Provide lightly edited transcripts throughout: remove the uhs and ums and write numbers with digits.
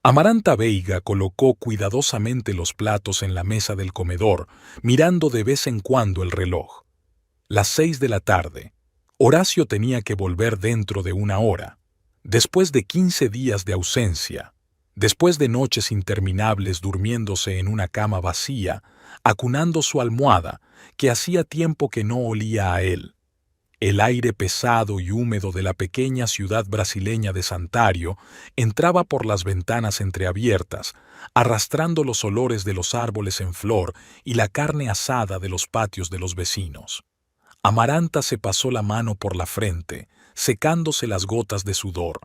Amaranta Veiga colocó cuidadosamente los platos en la mesa del comedor, mirando de vez en cuando el reloj. Las 6 de la tarde. Horacio tenía que volver dentro de una hora. Después de 15 días de ausencia, después de noches interminables durmiéndose en una cama vacía, acunando su almohada, que hacía tiempo que no olía a él. El aire pesado y húmedo de la pequeña ciudad brasileña de Santario entraba por las ventanas entreabiertas, arrastrando los olores de los árboles en flor y la carne asada de los patios de los vecinos. Amaranta se pasó la mano por la frente, secándose las gotas de sudor.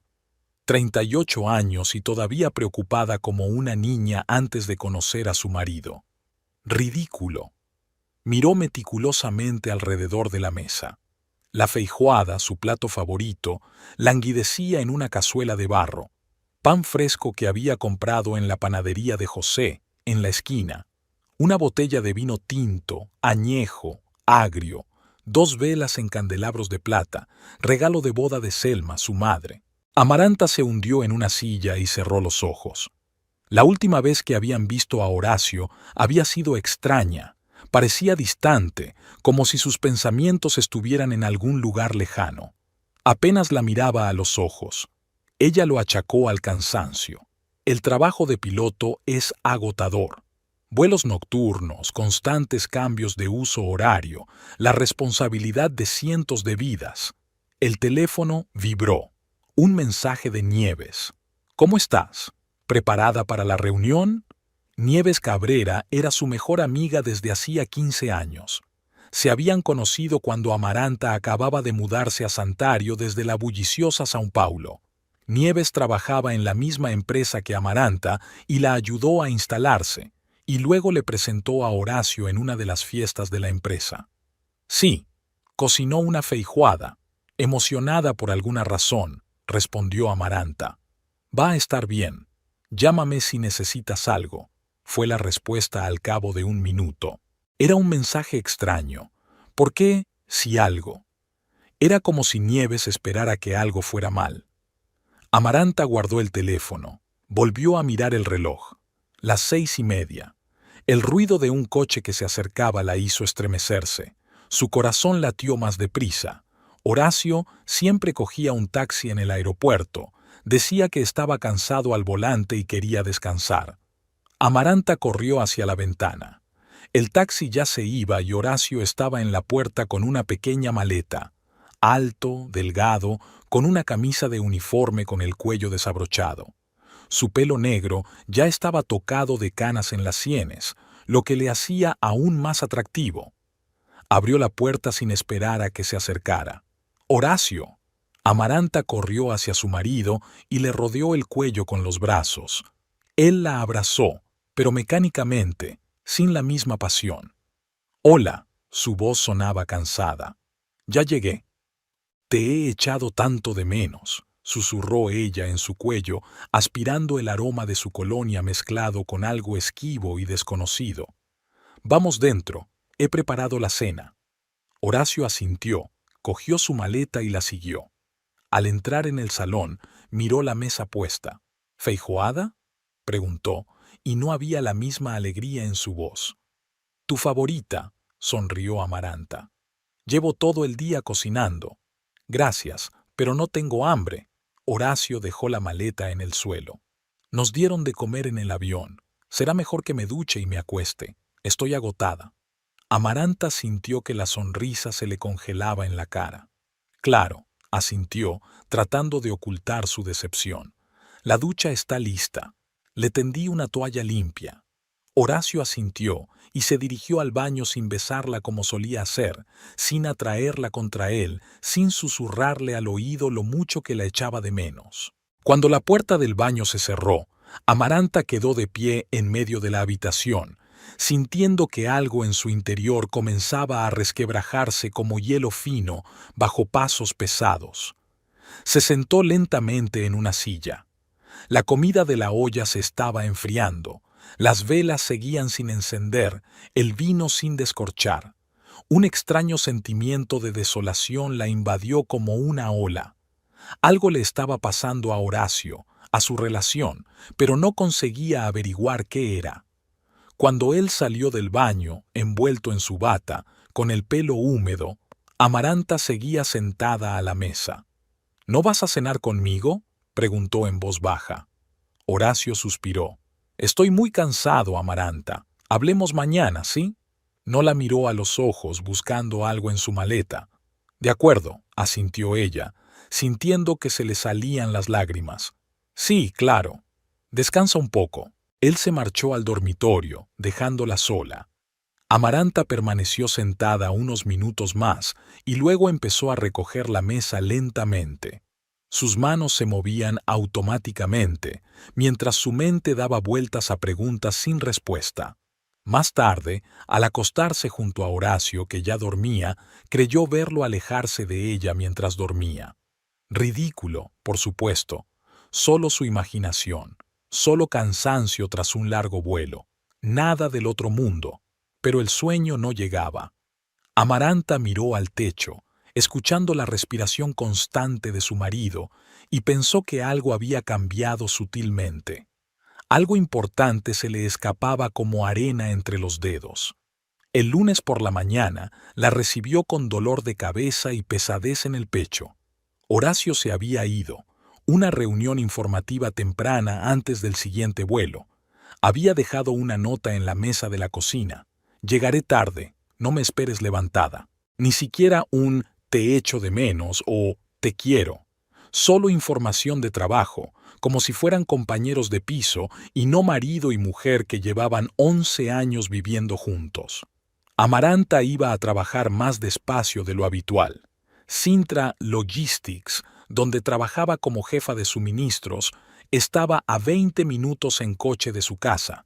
38 años y todavía preocupada como una niña antes de conocer a su marido. Ridículo. Miró meticulosamente alrededor de la mesa. La feijoada, su plato favorito, languidecía en una cazuela de barro. Pan fresco que había comprado en la panadería de José, en la esquina. Una botella de vino tinto, añejo, agrio. 2 velas en candelabros de plata, regalo de boda de Selma, su madre. Amaranta se hundió en una silla y cerró los ojos. La última vez que habían visto a Horacio había sido extraña. Parecía distante, como si sus pensamientos estuvieran en algún lugar lejano. Apenas la miraba a los ojos. Ella lo achacó al cansancio. El trabajo de piloto es agotador. Vuelos nocturnos, constantes cambios de uso horario, la responsabilidad de cientos de vidas. El teléfono vibró. Un mensaje de Nieves. ¿Cómo estás? ¿Preparada para la reunión? Nieves Cabrera era su mejor amiga desde hacía 15 años. Se habían conocido cuando Amaranta acababa de mudarse a Santario desde la bulliciosa São Paulo. Nieves trabajaba en la misma empresa que Amaranta y la ayudó a instalarse, y luego le presentó a Horacio en una de las fiestas de la empresa. Sí, cocinó una feijoada, emocionada por alguna razón, respondió Amaranta. Va a estar bien. Llámame si necesitas algo, fue la respuesta al cabo de un minuto. Era un mensaje extraño. ¿Por qué, si algo? Era como si Nieves esperara que algo fuera mal. Amaranta guardó el teléfono. Volvió a mirar el reloj. Las 6:30. El ruido de un coche que se acercaba la hizo estremecerse. Su corazón latió más deprisa. Horacio siempre cogía un taxi en el aeropuerto. Decía que estaba cansado al volante y quería descansar. Amaranta corrió hacia la ventana. El taxi ya se iba y Horacio estaba en la puerta con una pequeña maleta. Alto, delgado, con una camisa de uniforme con el cuello desabrochado. Su pelo negro ya estaba tocado de canas en las sienes, lo que le hacía aún más atractivo. Abrió la puerta sin esperar a que se acercara. ¡Horacio! Amaranta corrió hacia su marido y le rodeó el cuello con los brazos. Él la abrazó, pero mecánicamente, sin la misma pasión. «Hola», su voz sonaba cansada. «Ya llegué». «Te he echado tanto de menos», susurró ella en su cuello, aspirando el aroma de su colonia mezclado con algo esquivo y desconocido. «Vamos dentro, he preparado la cena». Horacio asintió, cogió su maleta y la siguió. Al entrar en el salón, miró la mesa puesta. «¿Feijoada?», preguntó, y no había la misma alegría en su voz. «Tu favorita», sonrió Amaranta. «Llevo todo el día cocinando». «Gracias, pero no tengo hambre». Horacio dejó la maleta en el suelo. «Nos dieron de comer en el avión. Será mejor que me duche y me acueste. Estoy agotada». Amaranta sintió que la sonrisa se le congelaba en la cara. «Claro», asintió, tratando de ocultar su decepción. «La ducha está lista. Le tendí una toalla limpia». Horacio asintió y se dirigió al baño sin besarla como solía hacer, sin atraerla contra él, sin susurrarle al oído lo mucho que la echaba de menos. Cuando la puerta del baño se cerró, Amaranta quedó de pie en medio de la habitación, sintiendo que algo en su interior comenzaba a resquebrajarse como hielo fino bajo pasos pesados. Se sentó lentamente en una silla. La comida de la olla se estaba enfriando, las velas seguían sin encender, el vino sin descorchar. Un extraño sentimiento de desolación la invadió como una ola. Algo le estaba pasando a Horacio, a su relación, pero no conseguía averiguar qué era. Cuando él salió del baño, envuelto en su bata, con el pelo húmedo, Amaranta seguía sentada a la mesa. ¿No vas a cenar conmigo?, preguntó en voz baja. Horacio suspiró. Estoy muy cansado, Amaranta. Hablemos mañana, ¿sí? No la miró a los ojos buscando algo en su maleta. De acuerdo, asintió ella, sintiendo que se le salían las lágrimas. Sí, claro. Descansa un poco. Él se marchó al dormitorio, dejándola sola. Amaranta permaneció sentada unos minutos más y luego empezó a recoger la mesa lentamente. Sus manos se movían automáticamente, mientras su mente daba vueltas a preguntas sin respuesta. Más tarde, al acostarse junto a Horacio, que ya dormía, creyó verlo alejarse de ella mientras dormía. Ridículo, por supuesto. Solo su imaginación, solo cansancio tras un largo vuelo. Nada del otro mundo. Pero el sueño no llegaba. Amaranta miró al techo, escuchando la respiración constante de su marido, y pensó que algo había cambiado sutilmente. Algo importante se le escapaba como arena entre los dedos. El lunes por la mañana la recibió con dolor de cabeza y pesadez en el pecho. Horacio se había ido, una reunión informativa temprana antes del siguiente vuelo. Había dejado una nota en la mesa de la cocina. Llegaré tarde, no me esperes levantada. Ni siquiera un te echo de menos o te quiero. Solo información de trabajo, como si fueran compañeros de piso y no marido y mujer que llevaban 11 años viviendo juntos. Amaranta iba a trabajar más despacio de lo habitual. Sintra Logistics, donde trabajaba como jefa de suministros, estaba a 20 minutos en coche de su casa.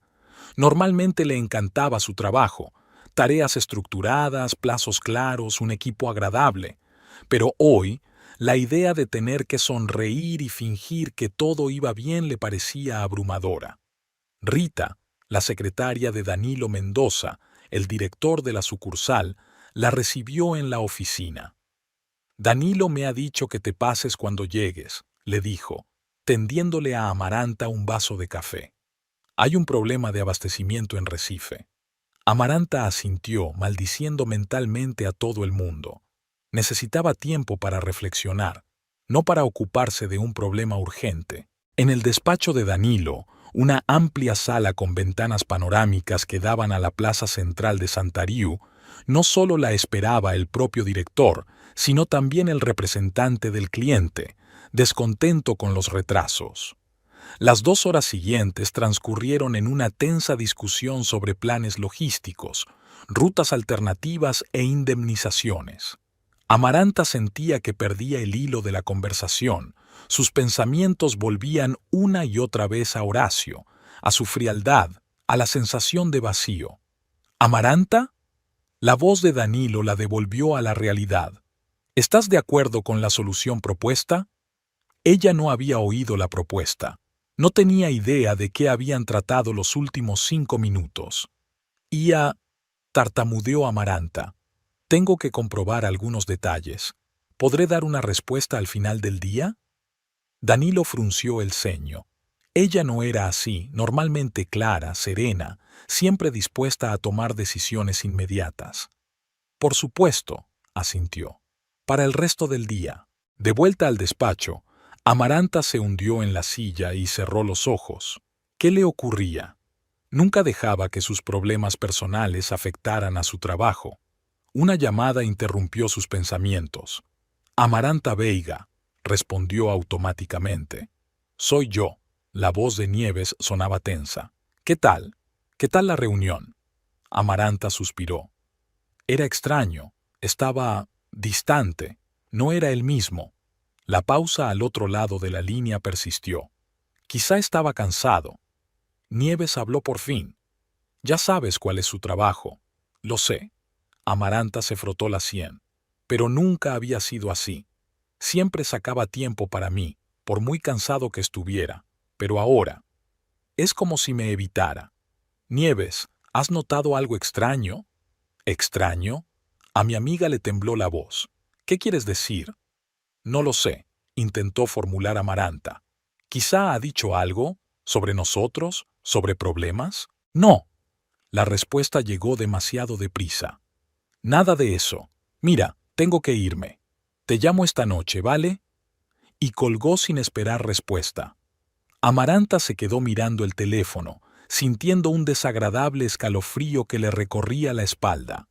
Normalmente le encantaba su trabajo, tareas estructuradas, plazos claros, un equipo agradable. Pero hoy, la idea de tener que sonreír y fingir que todo iba bien le parecía abrumadora. Rita, la secretaria de Danilo Mendoza, el director de la sucursal, la recibió en la oficina. Danilo me ha dicho que te pases cuando llegues, le dijo, tendiéndole a Amaranta un vaso de café. Hay un problema de abastecimiento en Recife. Amaranta asintió, maldiciendo mentalmente a todo el mundo. Necesitaba tiempo para reflexionar, no para ocuparse de un problema urgente. En el despacho de Danilo, una amplia sala con ventanas panorámicas que daban a la plaza central de Santariú, no solo la esperaba el propio director, sino también el representante del cliente, descontento con los retrasos. Las 2 horas siguientes transcurrieron en una tensa discusión sobre planes logísticos, rutas alternativas e indemnizaciones. Amaranta sentía que perdía el hilo de la conversación. Sus pensamientos volvían una y otra vez a Horacio, a su frialdad, a la sensación de vacío. ¿Amaranta? La voz de Danilo la devolvió a la realidad. ¿Estás de acuerdo con la solución propuesta? Ella no había oído la propuesta. No tenía idea de qué habían tratado los últimos 5 minutos. Tartamudeó Amaranta. Tengo que comprobar algunos detalles. ¿Podré dar una respuesta al final del día? Danilo frunció el ceño. Ella no era así, normalmente clara, serena, siempre dispuesta a tomar decisiones inmediatas. Por supuesto, asintió. Para el resto del día. De vuelta al despacho, Amaranta se hundió en la silla y cerró los ojos. ¿Qué le ocurría? Nunca dejaba que sus problemas personales afectaran a su trabajo. Una llamada interrumpió sus pensamientos. Amaranta Veiga, respondió automáticamente. Soy yo. La voz de Nieves sonaba tensa. ¿Qué tal? ¿Qué tal la reunión? Amaranta suspiró. Era extraño. Estaba distante. No era el mismo. La pausa al otro lado de la línea persistió. Quizá estaba cansado. Nieves habló por fin. Ya sabes cuál es su trabajo. Lo sé. Amaranta se frotó la sien. Pero nunca había sido así. Siempre sacaba tiempo para mí, por muy cansado que estuviera. Pero ahora, es como si me evitara. Nieves, ¿has notado algo extraño? ¿Extraño? A mi amiga le tembló la voz. ¿Qué quieres decir? No lo sé, intentó formular Amaranta. ¿Quizá ha dicho algo sobre nosotros, sobre problemas? No. La respuesta llegó demasiado deprisa. Nada de eso. Mira, tengo que irme. Te llamo esta noche, ¿vale? Y colgó sin esperar respuesta. Amaranta se quedó mirando el teléfono, sintiendo un desagradable escalofrío que le recorría la espalda.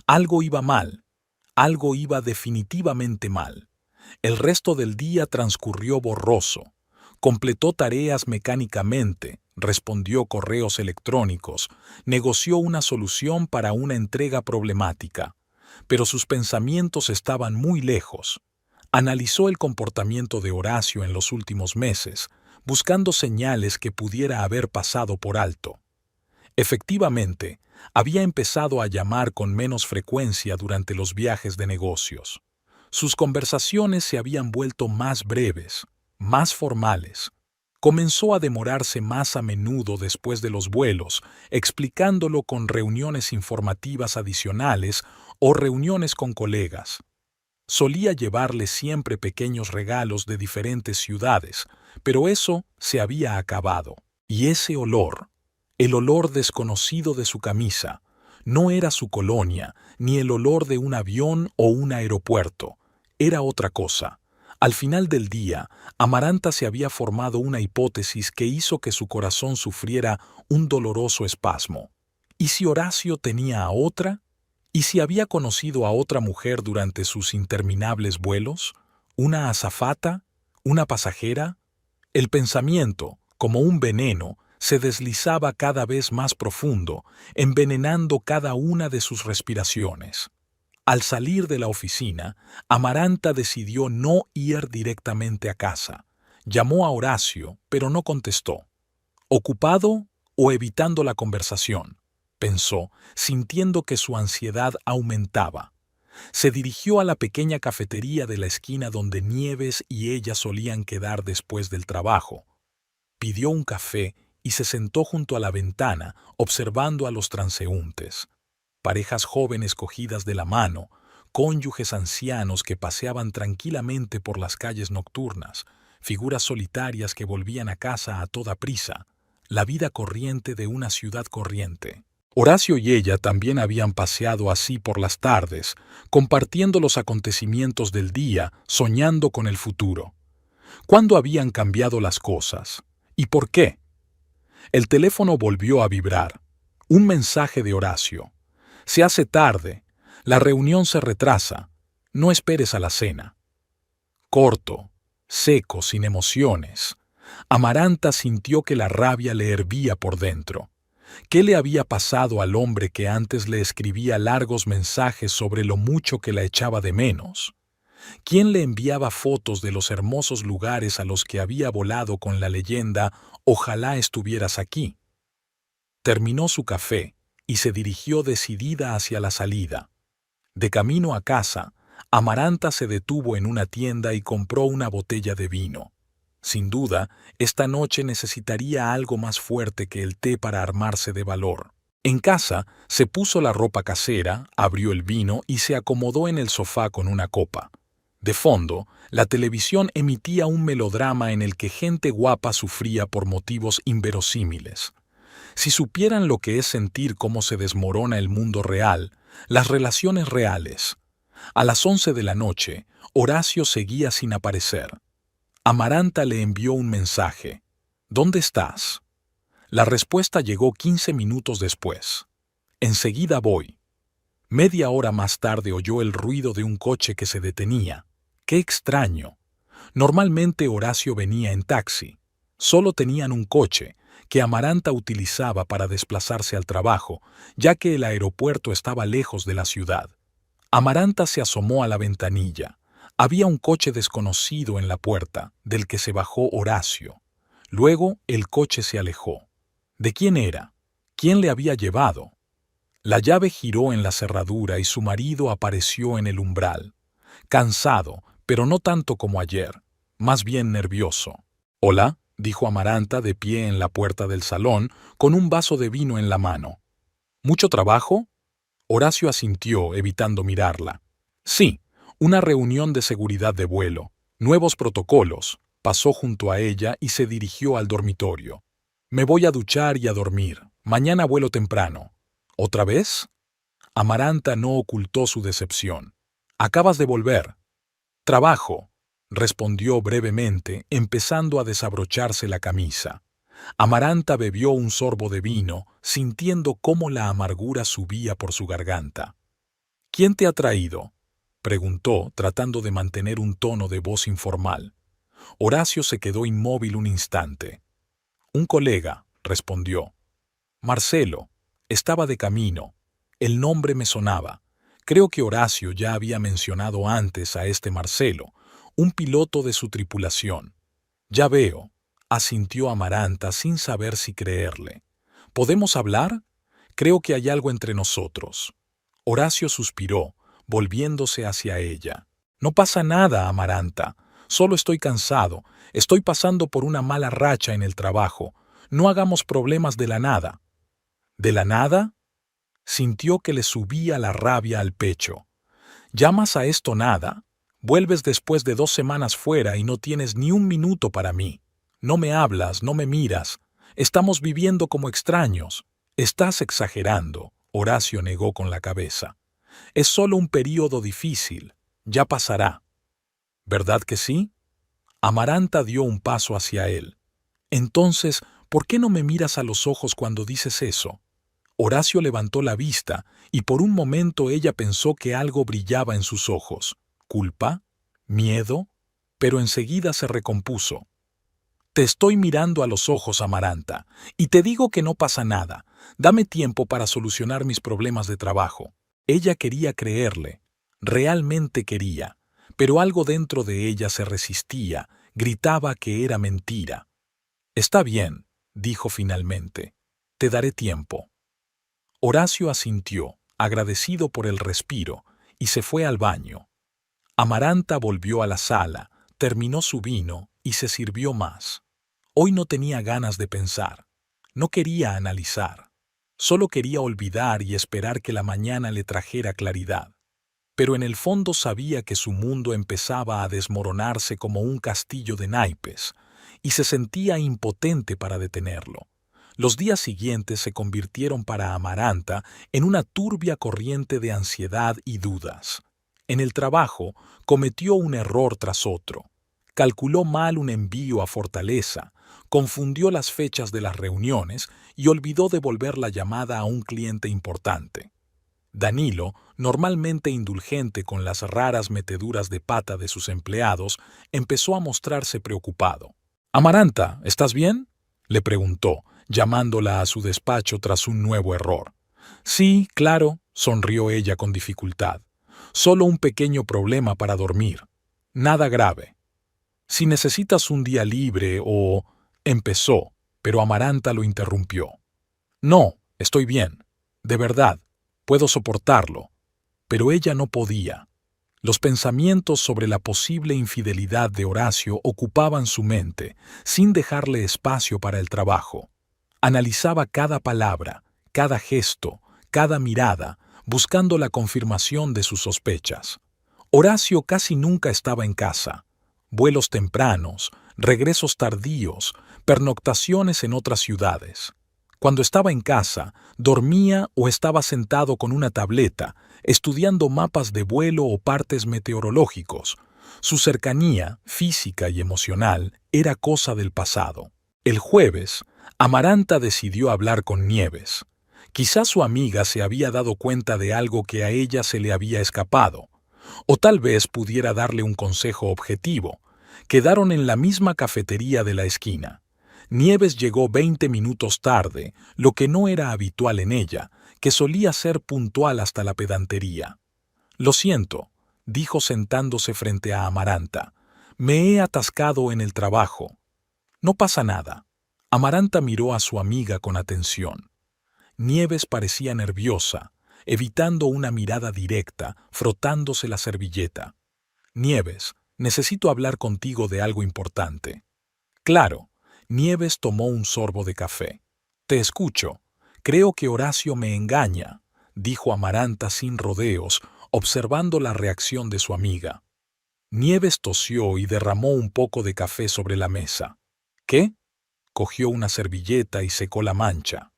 Algo iba mal. Algo iba definitivamente mal. El resto del día transcurrió borroso. Completó tareas mecánicamente, respondió correos electrónicos, negoció una solución para una entrega problemática. Pero sus pensamientos estaban muy lejos. Analizó el comportamiento de Horacio en los últimos meses, buscando señales que pudiera haber pasado por alto. Efectivamente, había empezado a llamar con menos frecuencia durante los viajes de negocios. Sus conversaciones se habían vuelto más breves, más formales. Comenzó a demorarse más a menudo después de los vuelos, explicándolo con reuniones informativas adicionales o reuniones con colegas. Solía llevarle siempre pequeños regalos de diferentes ciudades, pero eso se había acabado. Y ese olor, el olor desconocido de su camisa, no era su colonia, ni el olor de un avión o un aeropuerto. Era otra cosa. Al final del día, Amaranta se había formado una hipótesis que hizo que su corazón sufriera un doloroso espasmo. ¿Y si Horacio tenía a otra? ¿Y si había conocido a otra mujer durante sus interminables vuelos? ¿Una azafata? ¿Una pasajera? El pensamiento, como un veneno, se deslizaba cada vez más profundo, envenenando cada una de sus respiraciones. Al salir de la oficina, Amaranta decidió no ir directamente a casa. Llamó a Horacio, pero no contestó. ¿Ocupado o evitando la conversación?, pensó, sintiendo que su ansiedad aumentaba. Se dirigió a la pequeña cafetería de la esquina donde Nieves y ella solían quedar después del trabajo. Pidió un café y se sentó junto a la ventana, observando a los transeúntes. Parejas jóvenes cogidas de la mano, cónyuges ancianos que paseaban tranquilamente por las calles nocturnas, figuras solitarias que volvían a casa a toda prisa, la vida corriente de una ciudad corriente. Horacio y ella también habían paseado así por las tardes, compartiendo los acontecimientos del día, soñando con el futuro. ¿Cuándo habían cambiado las cosas? ¿Y por qué? El teléfono volvió a vibrar. Un mensaje de Horacio. Se hace tarde. La reunión se retrasa. No esperes a la cena. Corto, seco, sin emociones. Amaranta sintió que la rabia le hervía por dentro. ¿Qué le había pasado al hombre que antes le escribía largos mensajes sobre lo mucho que la echaba de menos? ¿Quién le enviaba fotos de los hermosos lugares a los que había volado con la leyenda «Ojalá estuvieras aquí»? Terminó su café y se dirigió decidida hacia la salida. De camino a casa, Amaranta se detuvo en una tienda y compró una botella de vino. Sin duda, esta noche necesitaría algo más fuerte que el té para armarse de valor. En casa, se puso la ropa casera, abrió el vino y se acomodó en el sofá con una copa. De fondo, la televisión emitía un melodrama en el que gente guapa sufría por motivos inverosímiles. Si supieran lo que es sentir cómo se desmorona el mundo real, las relaciones reales. A las 11 de la noche, Horacio seguía sin aparecer. Amaranta le envió un mensaje. ¿Dónde estás? La respuesta llegó 15 minutos después. Enseguida voy. Media hora más tarde oyó el ruido de un coche que se detenía. ¡Qué extraño! Normalmente Horacio venía en taxi. Solo tenían un coche, que Amaranta utilizaba para desplazarse al trabajo, ya que el aeropuerto estaba lejos de la ciudad. Amaranta se asomó a la ventanilla. Había un coche desconocido en la puerta, del que se bajó Horacio. Luego el coche se alejó. ¿De quién era? ¿Quién le había llevado? La llave giró en la cerradura y su marido apareció en el umbral. Cansado, pero no tanto como ayer, más bien nervioso. «Hola», dijo Amaranta de pie en la puerta del salón, con un vaso de vino en la mano. «¿Mucho trabajo?» Horacio asintió, evitando mirarla. «Sí, una reunión de seguridad de vuelo, nuevos protocolos. Pasó junto a ella y se dirigió al dormitorio. Me voy a duchar y a dormir. Mañana vuelo temprano. ¿Otra vez? Amaranta no ocultó su decepción. Acabas de volver. Trabajo, respondió brevemente, empezando a desabrocharse la camisa. Amaranta bebió un sorbo de vino, sintiendo cómo la amargura subía por su garganta. ¿Quién te ha traído?, preguntó, tratando de mantener un tono de voz informal. Horacio se quedó inmóvil un instante. Un colega, respondió. Marcelo. Estaba de camino. El nombre me sonaba. Creo que Horacio ya había mencionado antes a este Marcelo, un piloto de su tripulación. Ya veo, asintió Amaranta sin saber si creerle. ¿Podemos hablar? Creo que hay algo entre nosotros. Horacio suspiró, volviéndose hacia ella. No pasa nada, Amaranta. Solo estoy cansado. Estoy pasando por una mala racha en el trabajo. No hagamos problemas de la nada. ¿De la nada? Sintió que le subía la rabia al pecho. ¿Llamas a esto nada? Vuelves después de 2 semanas fuera y no tienes ni un minuto para mí. No me hablas, no me miras. Estamos viviendo como extraños. Estás exagerando, Horacio negó con la cabeza. Es solo un período difícil. Ya pasará. ¿Verdad que sí? Amaranta dio un paso hacia él. Entonces, ¿por qué no me miras a los ojos cuando dices eso? Horacio levantó la vista y por un momento ella pensó que algo brillaba en sus ojos. ¿Culpa? ¿Miedo? Pero enseguida se recompuso. Te estoy mirando a los ojos, Amaranta, y te digo que no pasa nada. Dame tiempo para solucionar mis problemas de trabajo. Ella quería creerle. Realmente quería. Pero algo dentro de ella se resistía, gritaba que era mentira. Está bien, dijo finalmente. Te daré tiempo. Horacio asintió, agradecido por el respiro, y se fue al baño. Amaranta volvió a la sala, terminó su vino y se sirvió más. Hoy no tenía ganas de pensar. No quería analizar. Solo quería olvidar y esperar que la mañana le trajera claridad. Pero en el fondo sabía que su mundo empezaba a desmoronarse como un castillo de naipes, y se sentía impotente para detenerlo. Los días siguientes se convirtieron para Amaranta en una turbia corriente de ansiedad y dudas. En el trabajo cometió un error tras otro. Calculó mal un envío a Fortaleza, confundió las fechas de las reuniones y olvidó devolver la llamada a un cliente importante. Danilo, normalmente indulgente con las raras meteduras de pata de sus empleados, empezó a mostrarse preocupado. «Amaranta, ¿estás bien?», le preguntó, llamándola a su despacho tras un nuevo error. «Sí, claro», sonrió ella con dificultad. «Solo un pequeño problema para dormir. Nada grave. Si necesitas un día libre o...» empezó, pero Amaranta lo interrumpió. «No, estoy bien. De verdad, puedo soportarlo». Pero ella no podía. Los pensamientos sobre la posible infidelidad de Horacio ocupaban su mente, sin dejarle espacio para el trabajo. Analizaba cada palabra, cada gesto, cada mirada, buscando la confirmación de sus sospechas. Horacio casi nunca estaba en casa. Vuelos tempranos, regresos tardíos, pernoctaciones en otras ciudades. Cuando estaba en casa, dormía o estaba sentado con una tableta, estudiando mapas de vuelo o partes meteorológicos. Su cercanía, física y emocional, era cosa del pasado. El jueves, Amaranta decidió hablar con Nieves. Quizás su amiga se había dado cuenta de algo que a ella se le había escapado, o tal vez pudiera darle un consejo objetivo. Quedaron en la misma cafetería de la esquina. Nieves llegó 20 minutos tarde, lo que no era habitual en ella, que solía ser puntual hasta la pedantería. «Lo siento», dijo sentándose frente a Amaranta. «Me he atascado en el trabajo». «No pasa nada». Amaranta miró a su amiga con atención. Nieves parecía nerviosa, evitando una mirada directa, frotándose la servilleta. «Nieves, necesito hablar contigo de algo importante». «Claro». Nieves tomó un sorbo de café. «Te escucho. Creo que Horacio me engaña», dijo Amaranta sin rodeos, observando la reacción de su amiga. Nieves tosió y derramó un poco de café sobre la mesa. ¿Qué? Cogió una servilleta y secó la mancha.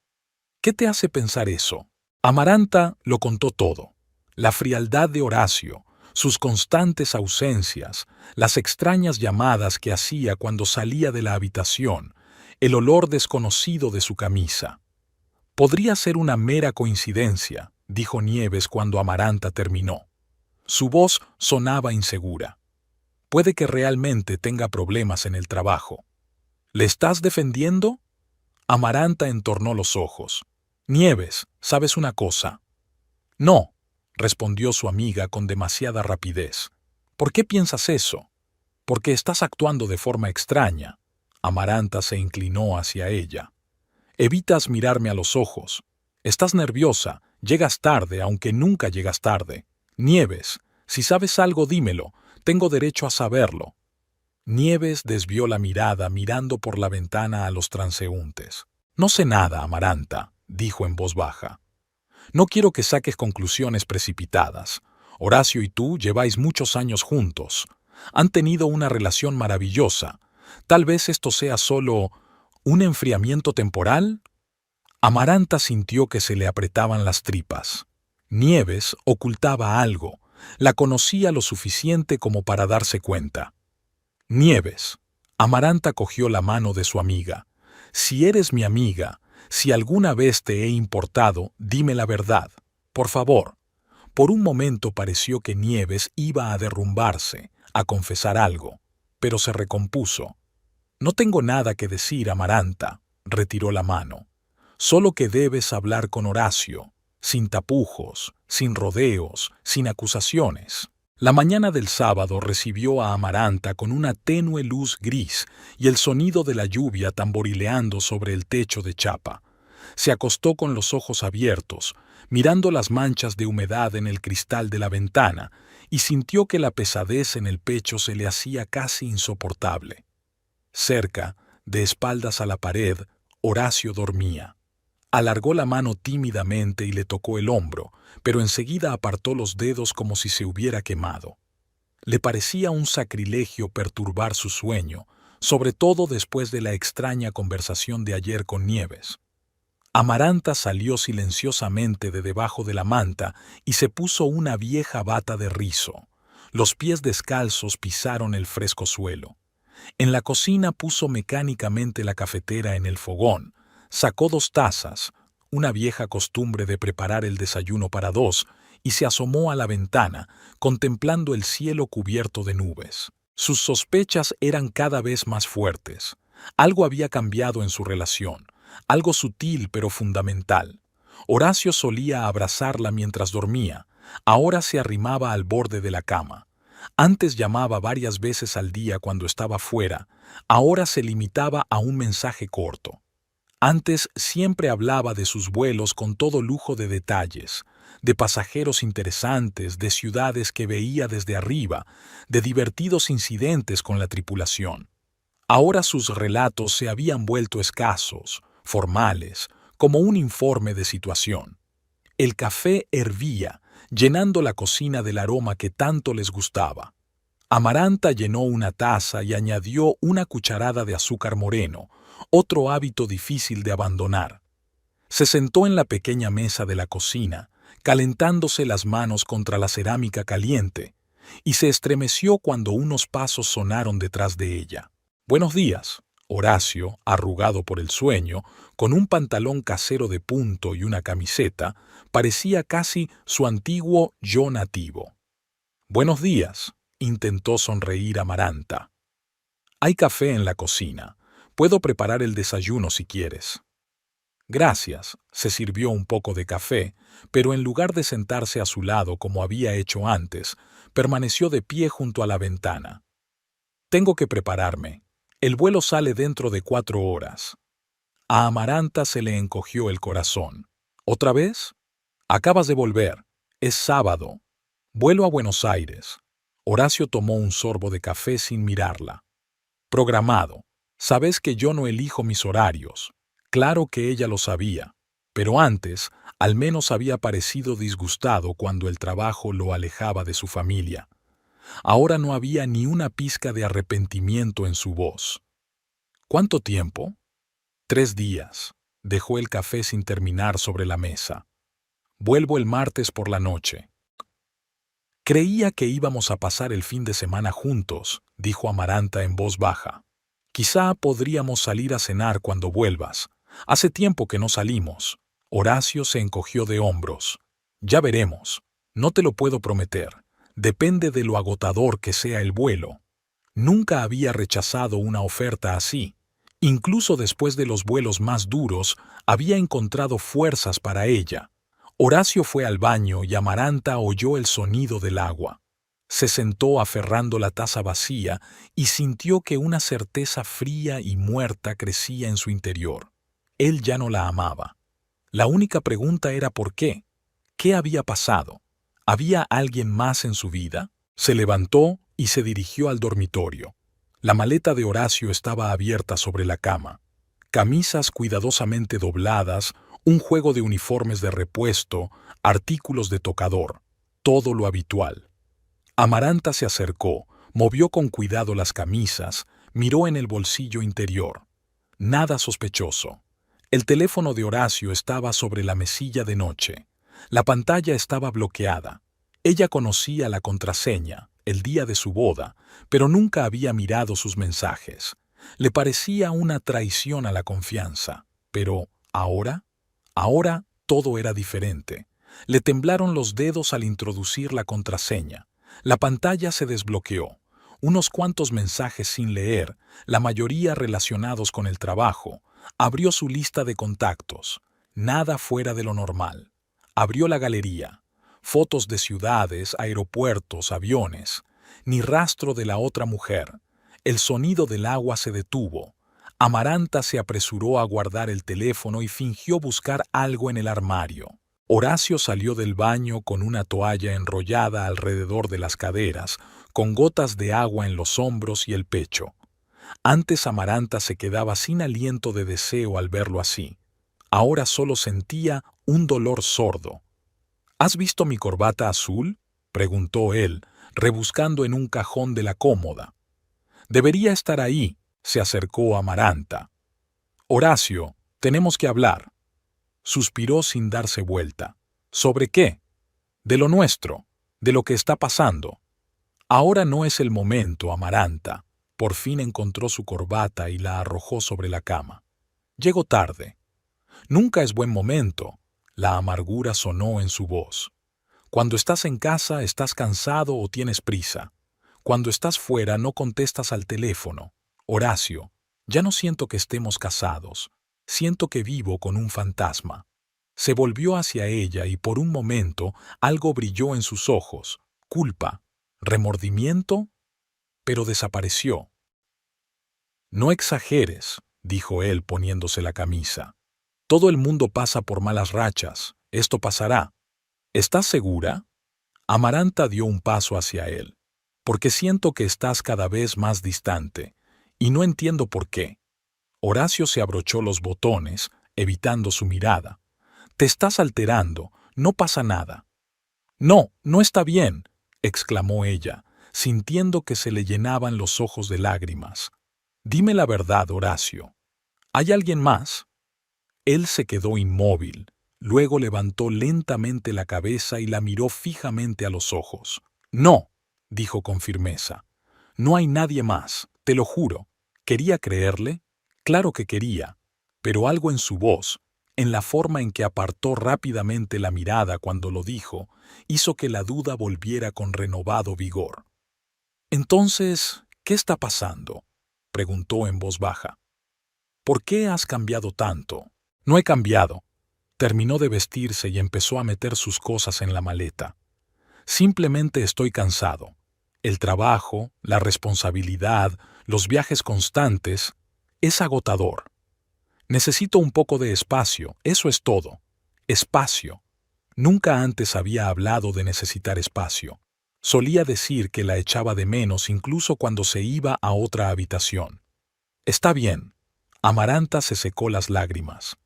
¿Qué te hace pensar eso? Amaranta lo contó todo. La frialdad de Horacio, sus constantes ausencias, las extrañas llamadas que hacía cuando salía de la habitación, el olor desconocido de su camisa. Podría ser una mera coincidencia, dijo Nieves cuando Amaranta terminó. Su voz sonaba insegura. Puede que realmente tenga problemas en el trabajo. ¿Le estás defendiendo? Amaranta entornó los ojos. Nieves, ¿sabes una cosa? No, respondió su amiga con demasiada rapidez. ¿Por qué piensas eso? Porque estás actuando de forma extraña. Amaranta se inclinó hacia ella. Evitas mirarme a los ojos. Estás nerviosa, llegas tarde, aunque nunca llegas tarde. Nieves, si sabes algo, dímelo. Tengo derecho a saberlo. Nieves desvió la mirada mirando por la ventana a los transeúntes. No sé nada, Amaranta, dijo en voz baja. No quiero que saques conclusiones precipitadas. Horacio y tú lleváis muchos años juntos. Han tenido una relación maravillosa. Tal vez esto sea solo un enfriamiento temporal. Amaranta sintió que se le apretaban las tripas. Nieves ocultaba algo. La conocía lo suficiente como para darse cuenta. Nieves. Amaranta cogió la mano de su amiga. Si eres mi amiga, si alguna vez te he importado, dime la verdad. Por favor. Por un momento pareció que Nieves iba a derrumbarse, a confesar algo, pero se recompuso. No tengo nada que decir, Amaranta, retiró la mano. Solo que debes hablar con Horacio, sin tapujos, sin rodeos, sin acusaciones. La mañana del sábado recibió a Amaranta con una tenue luz gris y el sonido de la lluvia tamborileando sobre el techo de chapa. Se acostó con los ojos abiertos, mirando las manchas de humedad en el cristal de la ventana, y sintió que la pesadez en el pecho se le hacía casi insoportable. Cerca, de espaldas a la pared, Horacio dormía. Alargó la mano tímidamente y le tocó el hombro, pero enseguida apartó los dedos como si se hubiera quemado. Le parecía un sacrilegio perturbar su sueño, sobre todo después de la extraña conversación de ayer con Nieves. Amaranta salió silenciosamente de debajo de la manta y se puso una vieja bata de rizo. Los pies descalzos pisaron el fresco suelo. En la cocina puso mecánicamente la cafetera en el fogón, sacó 2 tazas, una vieja costumbre de preparar el desayuno para 2, y se asomó a la ventana, contemplando el cielo cubierto de nubes. Sus sospechas eran cada vez más fuertes. Algo había cambiado en su relación, algo sutil pero fundamental. Horacio solía abrazarla mientras dormía, ahora se arrimaba al borde de la cama. Antes llamaba varias veces al día cuando estaba fuera, ahora se limitaba a un mensaje corto. Antes siempre hablaba de sus vuelos con todo lujo de detalles, de pasajeros interesantes, de ciudades que veía desde arriba, de divertidos incidentes con la tripulación. Ahora sus relatos se habían vuelto escasos, formales, como un informe de situación. El café hervía, llenando la cocina del aroma que tanto les gustaba. Amaranta llenó una taza y añadió una cucharada de azúcar moreno, otro hábito difícil de abandonar. Se sentó en la pequeña mesa de la cocina, calentándose las manos contra la cerámica caliente, y se estremeció cuando unos pasos sonaron detrás de ella. «Buenos días». Horacio, arrugado por el sueño, con un pantalón casero de punto y una camiseta, parecía casi su antiguo yo nativo. «Buenos días», intentó sonreír Amaranta. «Hay café en la cocina. Puedo preparar el desayuno si quieres». «Gracias», se sirvió un poco de café, pero en lugar de sentarse a su lado como había hecho antes, permaneció de pie junto a la ventana. «Tengo que prepararme. El vuelo sale dentro de 4 horas». A Amaranta se le encogió el corazón. «¿Otra vez? Acabas de volver. Es sábado. Vuelo a Buenos Aires». Horacio tomó un sorbo de café sin mirarla. «Programado. Sabes que yo no elijo mis horarios». Claro que ella lo sabía, pero antes al menos había parecido disgustado cuando el trabajo lo alejaba de su familia. Ahora no había ni una pizca de arrepentimiento en su voz. ¿Cuánto tiempo? 3 días. Dejó el café sin terminar sobre la mesa. Vuelvo el martes por la noche. Creía que íbamos a pasar el fin de semana juntos, dijo Amaranta en voz baja. Quizá podríamos salir a cenar cuando vuelvas. Hace tiempo que no salimos. Horacio se encogió de hombros. Ya veremos. No te lo puedo prometer. Depende de lo agotador que sea el vuelo. Nunca había rechazado una oferta así. Incluso después de los vuelos más duros, había encontrado fuerzas para ella. Horacio fue al baño y Amaranta oyó el sonido del agua. Se sentó aferrando la taza vacía y sintió que una certeza fría y muerta crecía en su interior. Él ya no la amaba. La única pregunta era ¿por qué? ¿Qué había pasado? ¿Había alguien más en su vida? Se levantó y se dirigió al dormitorio. La maleta de Horacio estaba abierta sobre la cama. Camisas cuidadosamente dobladas, un juego de uniformes de repuesto, artículos de tocador, todo lo habitual. Amaranta se acercó, movió con cuidado las camisas, miró en el bolsillo interior. Nada sospechoso. El teléfono de Horacio estaba sobre la mesilla de noche. La pantalla estaba bloqueada. Ella conocía la contraseña, el día de su boda, pero nunca había mirado sus mensajes. Le parecía una traición a la confianza. Pero, ¿ahora? Ahora todo era diferente. Le temblaron los dedos al introducir la contraseña. La pantalla se desbloqueó. Unos cuantos mensajes sin leer, la mayoría relacionados con el trabajo. Abrió su lista de contactos. Nada fuera de lo normal. Abrió la galería. Fotos de ciudades, aeropuertos, aviones. Ni rastro de la otra mujer. El sonido del agua se detuvo. Amaranta se apresuró a guardar el teléfono y fingió buscar algo en el armario. Horacio salió del baño con una toalla enrollada alrededor de las caderas, con gotas de agua en los hombros y el pecho. Antes Amaranta se quedaba sin aliento de deseo al verlo así. Ahora solo sentía un dolor sordo. ¿Has visto mi corbata azul?, preguntó él, rebuscando en un cajón de la cómoda. Debería estar ahí, se acercó Amaranta. Horacio, tenemos que hablar. Suspiró sin darse vuelta. ¿Sobre qué? De lo nuestro, de lo que está pasando. Ahora no es el momento, Amaranta. Por fin encontró su corbata y la arrojó sobre la cama. Llego tarde. Nunca es buen momento. La amargura sonó en su voz. Cuando estás en casa estás cansado o tienes prisa. Cuando estás fuera no contestas al teléfono. Horacio, ya no siento que estemos casados. Siento que vivo con un fantasma. Se volvió hacia ella y por un momento algo brilló en sus ojos. ¿Culpa? ¿Remordimiento? Pero desapareció. No exageres, dijo él poniéndose la camisa. Todo el mundo pasa por malas rachas. Esto pasará. ¿Estás segura? Amaranta dio un paso hacia él. Porque siento que estás cada vez más distante, y no entiendo por qué. Horacio se abrochó los botones, evitando su mirada. Te estás alterando, no pasa nada. No, no está bien, exclamó ella, sintiendo que se le llenaban los ojos de lágrimas. Dime la verdad, Horacio. ¿Hay alguien más? Él se quedó inmóvil, luego levantó lentamente la cabeza y la miró fijamente a los ojos. No, dijo con firmeza. No hay nadie más, te lo juro. ¿Quería creerle? Claro que quería, pero algo en su voz, en la forma en que apartó rápidamente la mirada cuando lo dijo, hizo que la duda volviera con renovado vigor. Entonces, ¿qué está pasando?, preguntó en voz baja. ¿Por qué has cambiado tanto? No he cambiado. Terminó de vestirse y empezó a meter sus cosas en la maleta. Simplemente estoy cansado. El trabajo, la responsabilidad, los viajes constantes, es agotador. Necesito un poco de espacio, eso es todo. Espacio. Nunca antes había hablado de necesitar espacio. Solía decir que la echaba de menos incluso cuando se iba a otra habitación. Está bien. Amaranta se secó las lágrimas.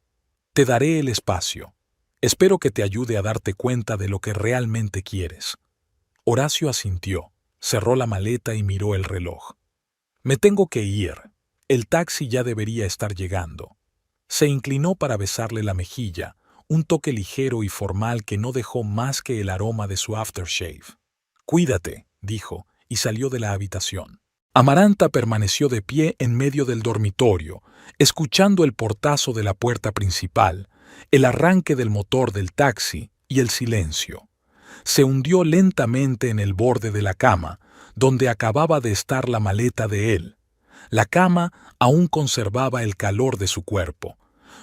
Te daré el espacio. Espero que te ayude a darte cuenta de lo que realmente quieres. Horacio asintió. Cerró la maleta y miró el reloj. Me tengo que ir. El taxi ya debería estar llegando. Se inclinó para besarle la mejilla, un toque ligero y formal que no dejó más que el aroma de su aftershave. Cuídate, dijo, y salió de la habitación. Amaranta permaneció de pie en medio del dormitorio, escuchando el portazo de la puerta principal, el arranque del motor del taxi y el silencio. Se hundió lentamente en el borde de la cama, donde acababa de estar la maleta de él. La cama aún conservaba el calor de su cuerpo.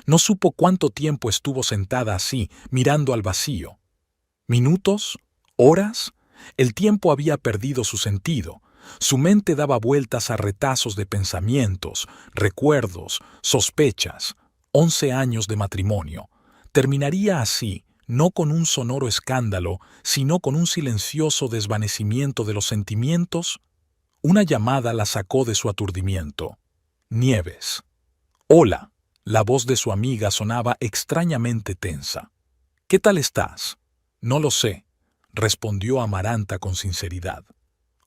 No supo cuánto tiempo estuvo sentada así, mirando al vacío. ¿Minutos? ¿Horas? El tiempo había perdido su sentido. Su mente daba vueltas a retazos de pensamientos, recuerdos, sospechas. 11 años de matrimonio. Terminaría así, no con un sonoro escándalo, sino con un silencioso desvanecimiento de los sentimientos. Una llamada la sacó de su aturdimiento. Nieves. Hola. La voz de su amiga sonaba extrañamente tensa. ¿Qué tal estás? No lo sé, respondió Amaranta con sinceridad.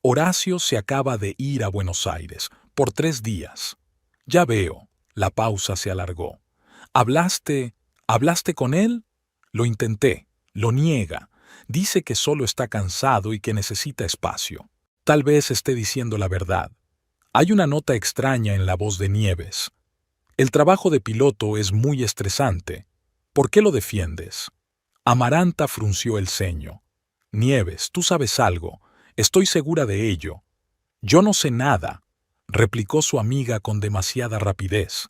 Horacio se acaba de ir a Buenos Aires, por 3 días. Ya veo. La pausa se alargó. ¿Hablaste con él? Lo intenté. Lo niega. Dice que solo está cansado y que necesita espacio. Tal vez esté diciendo la verdad. Hay una nota extraña en la voz de Nieves. El trabajo de piloto es muy estresante. ¿Por qué lo defiendes? Amaranta frunció el ceño. Nieves, tú sabes algo. Estoy segura de ello. Yo no sé nada, replicó su amiga con demasiada rapidez.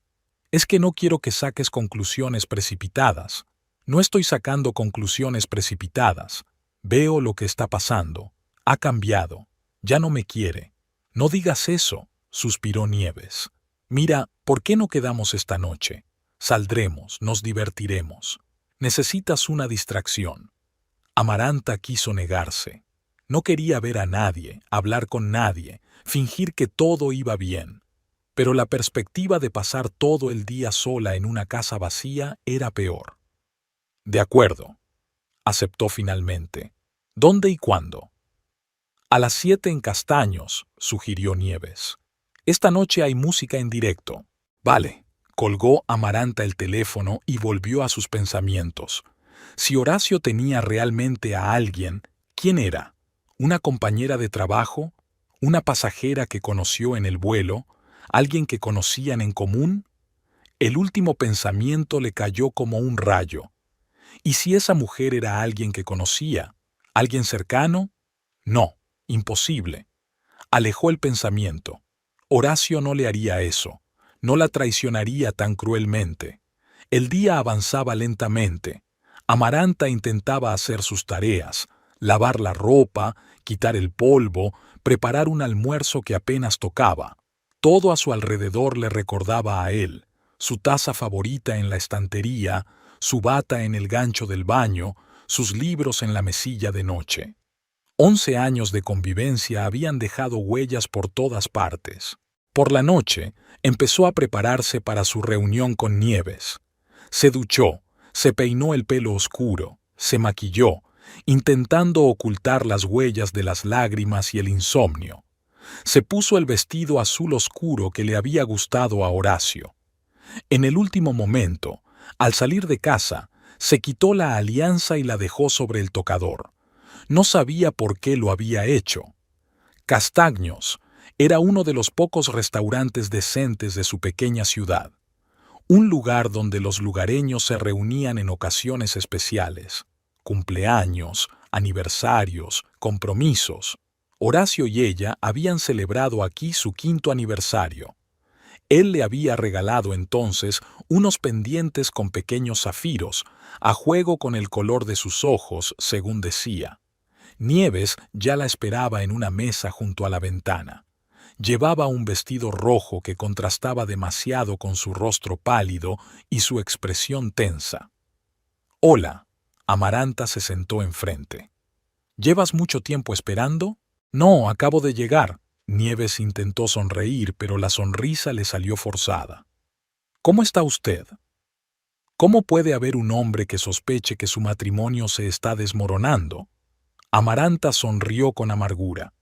Es que no quiero que saques conclusiones precipitadas. No estoy sacando conclusiones precipitadas. Veo lo que está pasando. Ha cambiado. Ya no me quiere. No digas eso, suspiró Nieves. Mira, ¿por qué no quedamos esta noche? Saldremos, nos divertiremos. Necesitas una distracción. Amaranta quiso negarse. No quería ver a nadie, hablar con nadie, fingir que todo iba bien. Pero la perspectiva de pasar todo el día sola en una casa vacía era peor. De acuerdo, aceptó finalmente. ¿Dónde y cuándo? A las 7 en Castaños, sugirió Nieves. Esta noche hay música en directo. Vale. Colgó Amaranta el teléfono y volvió a sus pensamientos. Si Horacio tenía realmente a alguien, ¿quién era? ¿Una compañera de trabajo? ¿Una pasajera que conoció en el vuelo? ¿Alguien que conocían en común? El último pensamiento le cayó como un rayo. ¿Y si esa mujer era alguien que conocía? ¿Alguien cercano? No, imposible. Alejó el pensamiento. Horacio no le haría eso. No la traicionaría tan cruelmente. El día avanzaba lentamente. Amaranta intentaba hacer sus tareas, lavar la ropa, quitar el polvo, preparar un almuerzo que apenas tocaba. Todo a su alrededor le recordaba a él, su taza favorita en la estantería, su bata en el gancho del baño, sus libros en la mesilla de noche. 11 años de convivencia habían dejado huellas por todas partes. Por la noche, empezó a prepararse para su reunión con Nieves. Se duchó, se peinó el pelo oscuro, se maquilló, intentando ocultar las huellas de las lágrimas y el insomnio. Se puso el vestido azul oscuro que le había gustado a Horacio. En el último momento, al salir de casa, se quitó la alianza y la dejó sobre el tocador. No sabía por qué lo había hecho. Castaños era uno de los pocos restaurantes decentes de su pequeña ciudad. Un lugar donde los lugareños se reunían en ocasiones especiales. Cumpleaños, aniversarios, compromisos. Horacio y ella habían celebrado aquí su 5º aniversario. Él le había regalado entonces unos pendientes con pequeños zafiros, a juego con el color de sus ojos, según decía. Nieves ya la esperaba en una mesa junto a la ventana. Llevaba un vestido rojo que contrastaba demasiado con su rostro pálido y su expresión tensa. «Hola», Amaranta se sentó enfrente. «¿Llevas mucho tiempo esperando?» «No, acabo de llegar». Nieves intentó sonreír, pero la sonrisa le salió forzada. «¿Cómo está usted?» «¿Cómo puede haber un hombre que sospeche que su matrimonio se está desmoronando?» Amaranta sonrió con amargura.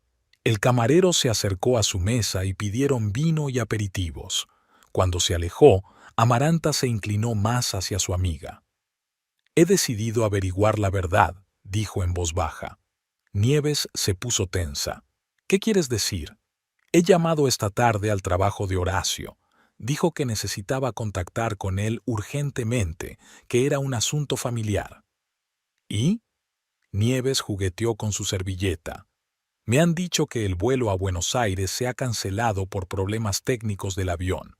El camarero se acercó a su mesa y pidieron vino y aperitivos. Cuando se alejó, Amaranta se inclinó más hacia su amiga. «He decidido averiguar la verdad», dijo en voz baja. Nieves se puso tensa. «¿Qué quieres decir?» «He llamado esta tarde al trabajo de Horacio. Dijo que necesitaba contactar con él urgentemente, que era un asunto familiar». ¿Y? Nieves jugueteó con su servilleta. «Me han dicho que el vuelo a Buenos Aires se ha cancelado por problemas técnicos del avión.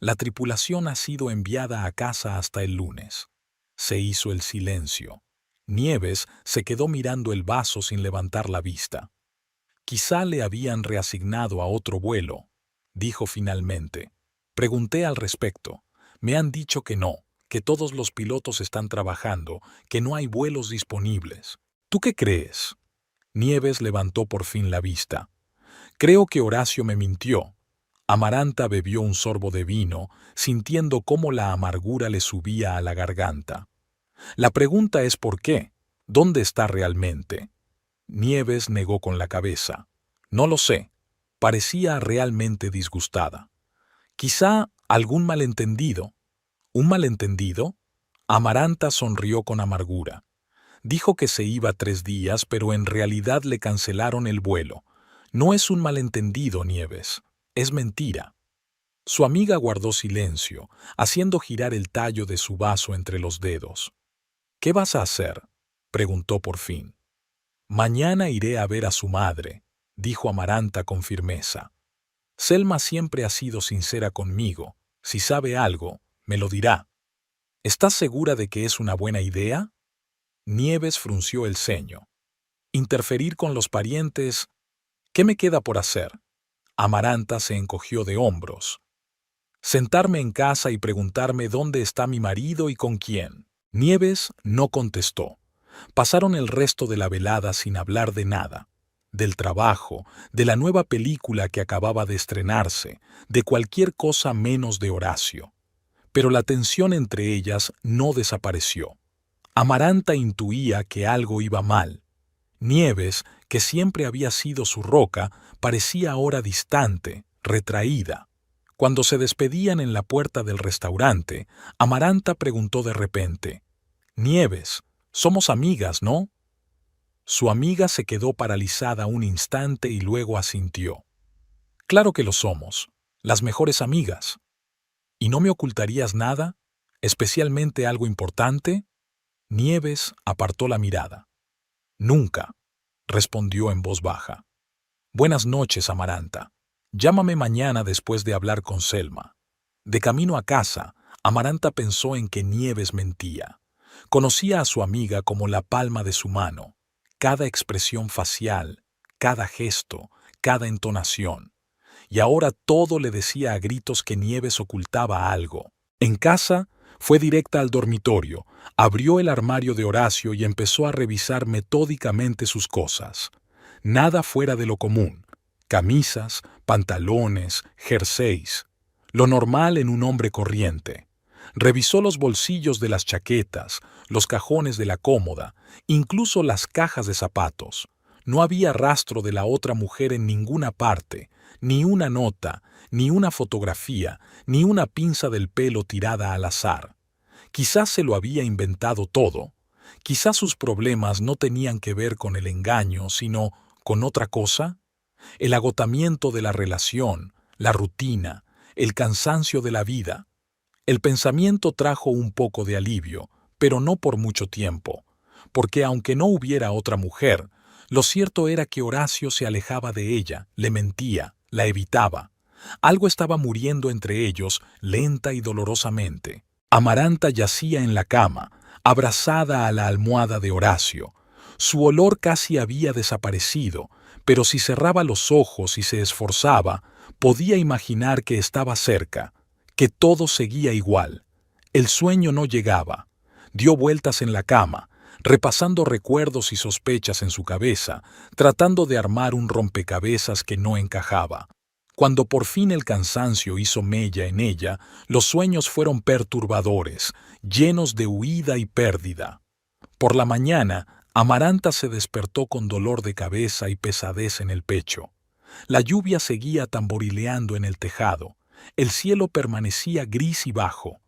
La tripulación ha sido enviada a casa hasta el lunes». Se hizo el silencio. Nieves se quedó mirando el vaso sin levantar la vista. «Quizá le habían reasignado a otro vuelo», dijo finalmente. «Pregunté al respecto. Me han dicho que no, que todos los pilotos están trabajando, que no hay vuelos disponibles. ¿Tú qué crees?» Nieves levantó por fin la vista. «Creo que Horacio me mintió». Amaranta bebió un sorbo de vino, sintiendo cómo la amargura le subía a la garganta. «La pregunta es ¿por qué? ¿Dónde está realmente?» Nieves negó con la cabeza. «No lo sé». Parecía realmente disgustada. «Quizá algún malentendido». «¿Un malentendido?» Amaranta sonrió con amargura. «Dijo que se iba 3 días, pero en realidad le cancelaron el vuelo. No es un malentendido, Nieves. Es mentira». Su amiga guardó silencio, haciendo girar el tallo de su vaso entre los dedos. «¿Qué vas a hacer?», preguntó por fin. «Mañana iré a ver a su madre», dijo Amaranta con firmeza. «Selma siempre ha sido sincera conmigo. Si sabe algo, me lo dirá». «¿Estás segura de que es una buena idea?» Nieves frunció el ceño. «Interferir con los parientes. ¿Qué me queda por hacer?» Amaranta se encogió de hombros. «Sentarme en casa y preguntarme dónde está mi marido y con quién». Nieves no contestó. Pasaron el resto de la velada sin hablar de nada. Del trabajo, de la nueva película que acababa de estrenarse, de cualquier cosa menos de Horacio. Pero la tensión entre ellas no desapareció. Amaranta intuía que algo iba mal. Nieves, que siempre había sido su roca, parecía ahora distante, retraída. Cuando se despedían en la puerta del restaurante, Amaranta preguntó de repente: «Nieves, somos amigas, ¿no?». Su amiga se quedó paralizada un instante y luego asintió. «Claro que lo somos, las mejores amigas». «¿Y no me ocultarías nada? ¿Especialmente algo importante?». Nieves apartó la mirada. «Nunca», respondió en voz baja. «Buenas noches, Amaranta. Llámame mañana después de hablar con Selma». De camino a casa, Amaranta pensó en que Nieves mentía. Conocía a su amiga como la palma de su mano. Cada expresión facial, cada gesto, cada entonación. Y ahora todo le decía a gritos que Nieves ocultaba algo. En casa, fue directa al dormitorio, abrió el armario de Horacio y empezó a revisar metódicamente sus cosas. Nada fuera de lo común. Camisas, pantalones, jerseys. Lo normal en un hombre corriente. Revisó los bolsillos de las chaquetas, los cajones de la cómoda, incluso las cajas de zapatos. No había rastro de la otra mujer en ninguna parte, ni una nota, ni una fotografía, ni una pinza del pelo tirada al azar. Quizás se lo había inventado todo. Quizás sus problemas no tenían que ver con el engaño, sino con otra cosa. El agotamiento de la relación, la rutina, el cansancio de la vida. El pensamiento trajo un poco de alivio, pero no por mucho tiempo, porque aunque no hubiera otra mujer, lo cierto era que Horacio se alejaba de ella, le mentía, la evitaba. Algo estaba muriendo entre ellos, lenta y dolorosamente. Amaranta yacía en la cama, abrazada a la almohada de Horacio. Su olor casi había desaparecido, pero si cerraba los ojos y se esforzaba, podía imaginar que estaba cerca, que todo seguía igual. El sueño no llegaba. Dio vueltas en la cama, repasando recuerdos y sospechas en su cabeza, tratando de armar un rompecabezas que no encajaba. Cuando por fin el cansancio hizo mella en ella, los sueños fueron perturbadores, llenos de huida y pérdida. Por la mañana, Amaranta se despertó con dolor de cabeza y pesadez en el pecho. La lluvia seguía tamborileando en el tejado. El cielo permanecía gris y bajo.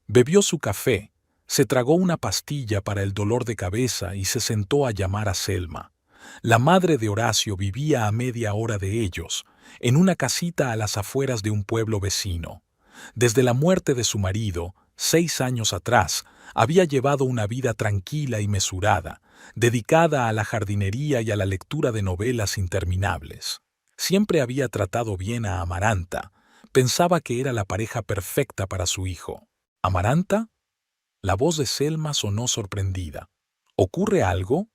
Bebió su café, se tragó una pastilla para el dolor de cabeza y se sentó a llamar a Selma. La madre de Horacio vivía a media hora de ellos, en una casita a las afueras de un pueblo vecino. Desde la muerte de su marido, 6 años atrás, había llevado una vida tranquila y mesurada, dedicada a la jardinería y a la lectura de novelas interminables. Siempre había tratado bien a Amaranta, pensaba que era la pareja perfecta para su hijo. ¿Amaranta? La voz de Selma sonó sorprendida. ¿Ocurre algo?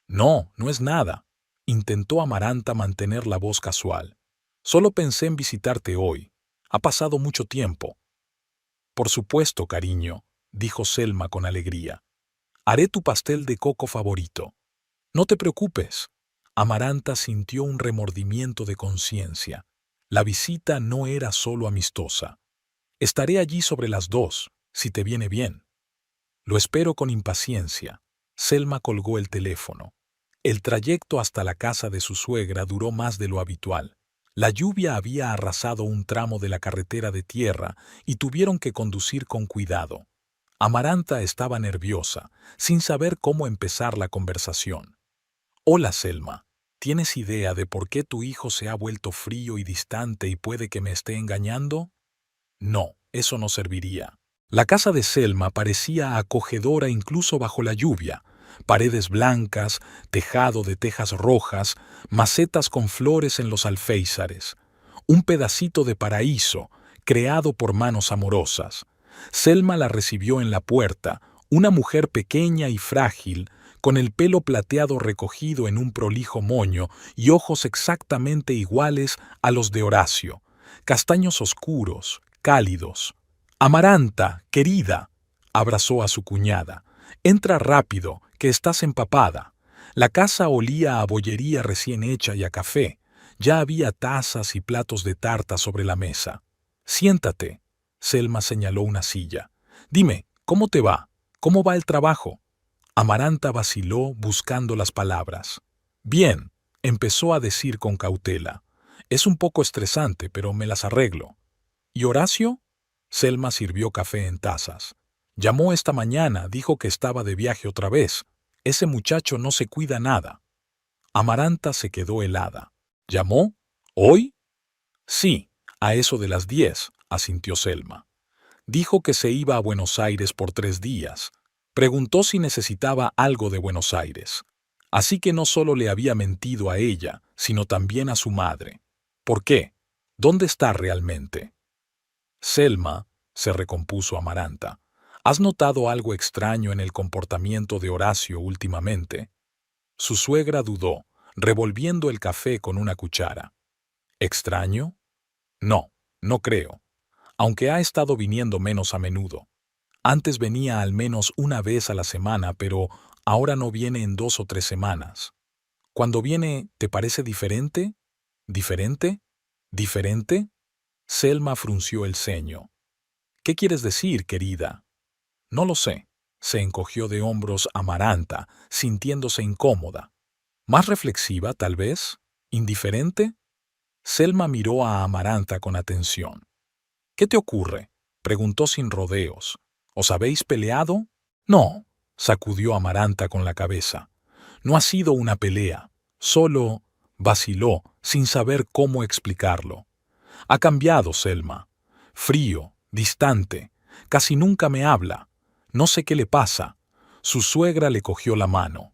No, no es nada. Intentó Amaranta mantener la voz casual. Solo pensé en visitarte hoy. Ha pasado mucho tiempo. Por supuesto, cariño, dijo Selma con alegría. Haré tu pastel de coco favorito. No te preocupes. Amaranta sintió un remordimiento de conciencia. La visita no era solo amistosa. Estaré allí sobre las 2, si te viene bien. Lo espero con impaciencia. Selma colgó el teléfono. El trayecto hasta la casa de su suegra duró más de lo habitual. La lluvia había arrasado un tramo de la carretera de tierra y tuvieron que conducir con cuidado. Amaranta estaba nerviosa, sin saber cómo empezar la conversación. Hola, Selma. ¿Tienes idea de por qué tu hijo se ha vuelto frío y distante y puede que me esté engañando? No, eso no serviría. La casa de Selma parecía acogedora incluso bajo la lluvia. Paredes blancas, tejado de tejas rojas, macetas con flores en los alféizares. Un pedacito de paraíso, creado por manos amorosas. Selma la recibió en la puerta, una mujer pequeña y frágil, con el pelo plateado recogido en un prolijo moño y ojos exactamente iguales a los de Horacio, castaños oscuros, cálidos. Amaranta, querida, abrazó a su cuñada. Entra rápido, que estás empapada. La casa olía a bollería recién hecha y a café. Ya había tazas y platos de tarta sobre la mesa. Siéntate. Selma señaló una silla. Dime, ¿cómo te va? ¿Cómo va el trabajo? Amaranta vaciló buscando las palabras. Bien, empezó a decir con cautela. Es un poco estresante, pero me las arreglo. ¿Y Horacio? Selma sirvió café en tazas. Llamó esta mañana, dijo que estaba de viaje otra vez. Ese muchacho no se cuida nada. Amaranta se quedó helada. ¿Llamó? ¿Hoy? Sí, a eso de las 10, asintió Selma. Dijo que se iba a Buenos Aires por 3 días. Preguntó si necesitaba algo de Buenos Aires. Así que no solo le había mentido a ella, sino también a su madre. ¿Por qué? ¿Dónde está realmente? Selma, se recompuso Amaranta, ¿has notado algo extraño en el comportamiento de Horacio últimamente? Su suegra dudó, revolviendo el café con una cuchara. ¿Extraño? No, no creo, aunque ha estado viniendo menos a menudo. Antes venía al menos una vez a la semana, pero ahora no viene en 2 o 3 semanas. Cuando viene, ¿te parece diferente? ¿Diferente? ¿Diferente? Selma frunció el ceño. ¿Qué quieres decir, querida? No lo sé. Se encogió de hombros Amaranta, sintiéndose incómoda. ¿Más reflexiva, tal vez? ¿Indiferente? Selma miró a Amaranta con atención. ¿Qué te ocurre? Preguntó sin rodeos. ¿Os habéis peleado? No, sacudió Amaranta con la cabeza. No ha sido una pelea, solo vaciló, sin saber cómo explicarlo. Ha cambiado, Selma. Frío, distante, casi nunca me habla. No sé qué le pasa. Su suegra le cogió la mano.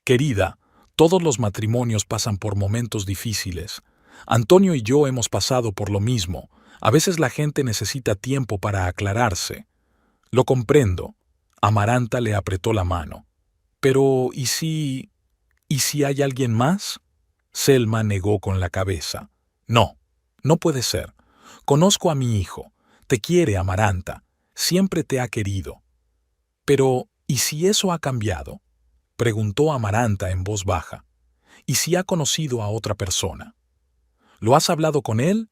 Querida, todos los matrimonios pasan por momentos difíciles. Antonio y yo hemos pasado por lo mismo. A veces la gente necesita tiempo para aclararse. Lo comprendo. Amaranta le apretó la mano. Pero, ¿y si hay alguien más? Selma negó con la cabeza. No, no puede ser. Conozco a mi hijo. Te quiere, Amaranta. Siempre te ha querido. Pero, ¿y si eso ha cambiado? Preguntó Amaranta en voz baja. ¿Y si ha conocido a otra persona? ¿Lo has hablado con él?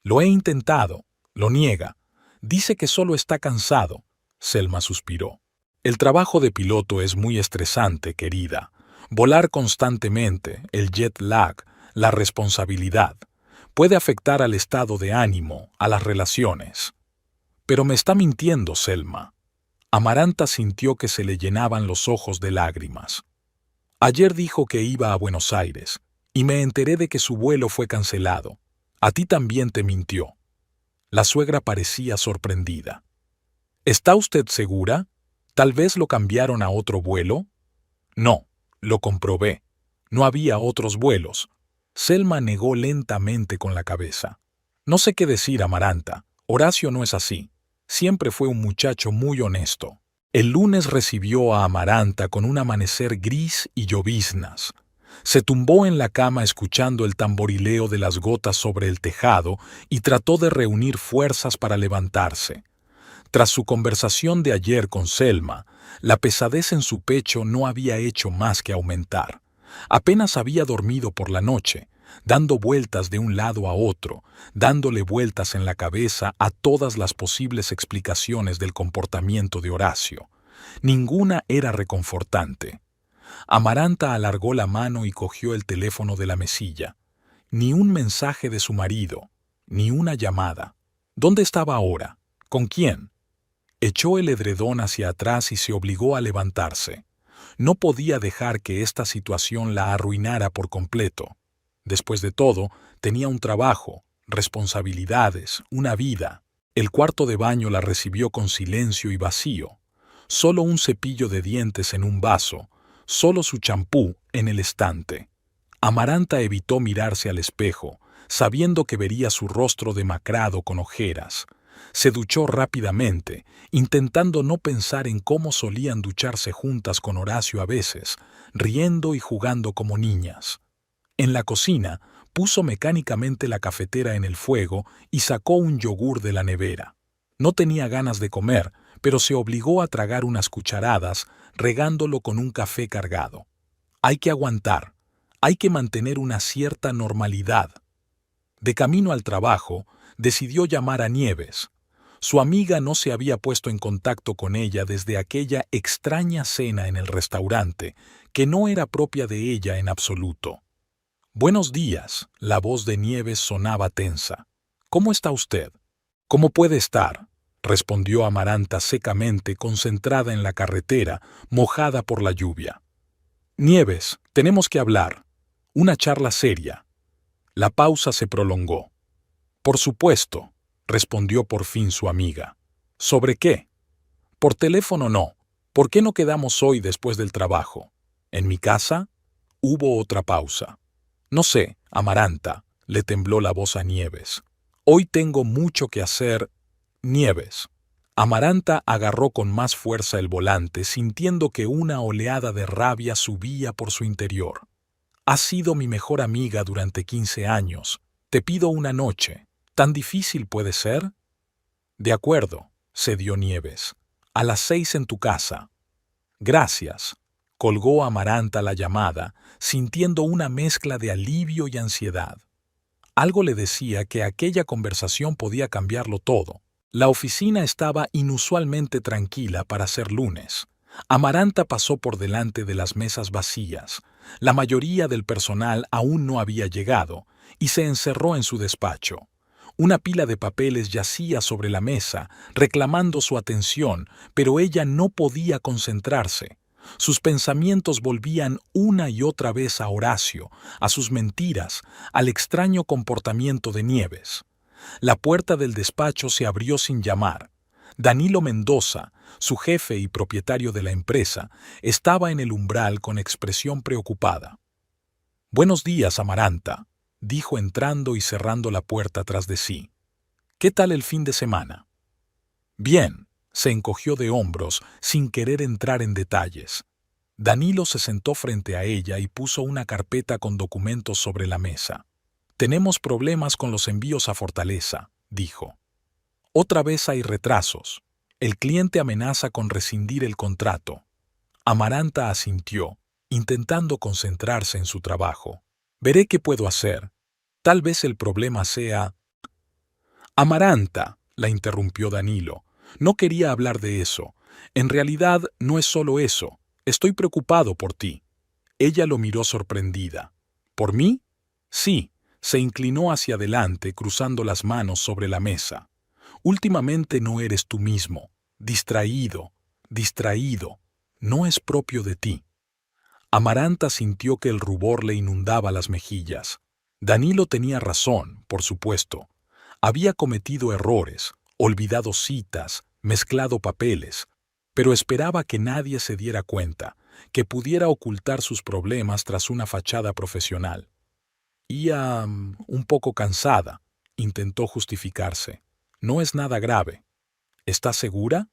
Lo he intentado. Lo niega. Dice que solo está cansado. Selma suspiró. El trabajo de piloto es muy estresante, querida. Volar constantemente, el jet lag, la responsabilidad. Puede afectar al estado de ánimo, a las relaciones. Pero me está mintiendo, Selma. Amaranta sintió que se le llenaban los ojos de lágrimas. Ayer dijo que iba a Buenos Aires, y me enteré de que su vuelo fue cancelado. A ti también te mintió. La suegra parecía sorprendida. ¿Está usted segura? ¿Tal vez lo cambiaron a otro vuelo? No, lo comprobé. No había otros vuelos. Selma negó lentamente con la cabeza. No sé qué decir, Amaranta. Horacio no es así. Siempre fue un muchacho muy honesto. El lunes recibió a Amaranta con un amanecer gris y lloviznas. Se tumbó en la cama escuchando el tamborileo de las gotas sobre el tejado y trató de reunir fuerzas para levantarse. Tras su conversación de ayer con Selma, la pesadez en su pecho no había hecho más que aumentar. Apenas había dormido por la noche, dando vueltas de un lado a otro, dándole vueltas en la cabeza a todas las posibles explicaciones del comportamiento de Horacio. Ninguna era reconfortante. Amaranta alargó la mano y cogió el teléfono de la mesilla. Ni un mensaje de su marido, ni una llamada. ¿Dónde estaba ahora? ¿Con quién? Echó el edredón hacia atrás y se obligó a levantarse. No podía dejar que esta situación la arruinara por completo. Después de todo, tenía un trabajo, responsabilidades, una vida. El cuarto de baño la recibió con silencio y vacío. Solo un cepillo de dientes en un vaso, solo su champú en el estante. Amaranta evitó mirarse al espejo, sabiendo que vería su rostro demacrado con ojeras. Se duchó rápidamente, intentando no pensar en cómo solían ducharse juntas con Horacio a veces, riendo y jugando como niñas. En la cocina, puso mecánicamente la cafetera en el fuego y sacó un yogur de la nevera. No tenía ganas de comer, pero se obligó a tragar unas cucharadas, regándolo con un café cargado. Hay que aguantar, hay que mantener una cierta normalidad. De camino al trabajo, decidió llamar a Nieves. Su amiga no se había puesto en contacto con ella desde aquella extraña cena en el restaurante, que no era propia de ella en absoluto. «Buenos días», la voz de Nieves sonaba tensa. «¿Cómo está usted?» «¿Cómo puede estar?», respondió Amaranta secamente, concentrada en la carretera, mojada por la lluvia. «Nieves, tenemos que hablar. Una charla seria». La pausa se prolongó. «Por supuesto», respondió por fin su amiga. «¿Sobre qué?» «Por teléfono no. ¿Por qué no quedamos hoy después del trabajo?» «¿En mi casa?» Hubo otra pausa. «No sé, Amaranta», le tembló la voz a Nieves. «Hoy tengo mucho que hacer». «Nieves». Amaranta agarró con más fuerza el volante, sintiendo que una oleada de rabia subía por su interior. «Has sido mi mejor amiga durante 15 años. Te pido una noche. ¿Tan difícil puede ser?» «De acuerdo», cedió Nieves. «A las 6 en tu casa». «Gracias», colgó Amaranta la llamada, sintiendo una mezcla de alivio y ansiedad. Algo le decía que aquella conversación podía cambiarlo todo. La oficina estaba inusualmente tranquila para ser lunes. Amaranta pasó por delante de las mesas vacías. La mayoría del personal aún no había llegado, y se encerró en su despacho. Una pila de papeles yacía sobre la mesa, reclamando su atención, pero ella no podía concentrarse. Sus pensamientos volvían una y otra vez a Horacio, a sus mentiras, al extraño comportamiento de Nieves. La puerta del despacho se abrió sin llamar. Danilo Mendoza, su jefe y propietario de la empresa, estaba en el umbral con expresión preocupada. «Buenos días, Amaranta», dijo entrando y cerrando la puerta tras de sí. «¿Qué tal el fin de semana?» «Bien», se encogió de hombros sin querer entrar en detalles. Danilo se sentó frente a ella y puso una carpeta con documentos sobre la mesa. «Tenemos problemas con los envíos a Fortaleza», dijo. «Otra vez hay retrasos. El cliente amenaza con rescindir el contrato». Amaranta asintió, intentando concentrarse en su trabajo. «Veré qué puedo hacer. Tal vez el problema sea...» «Amaranta», la interrumpió Danilo. «No quería hablar de eso. En realidad no es solo eso. Estoy preocupado por ti». Ella lo miró sorprendida. «¿Por mí? Sí, se inclinó hacia adelante cruzando las manos sobre la mesa. Últimamente no eres tú mismo, distraído, distraído, no es propio de ti. Amaranta sintió que el rubor le inundaba las mejillas. Danilo tenía razón, por supuesto. Había cometido errores, olvidado citas, mezclado papeles, pero esperaba que nadie se diera cuenta, que pudiera ocultar sus problemas tras una fachada profesional. Un poco cansada, intentó justificarse. No es nada grave. ¿Estás segura?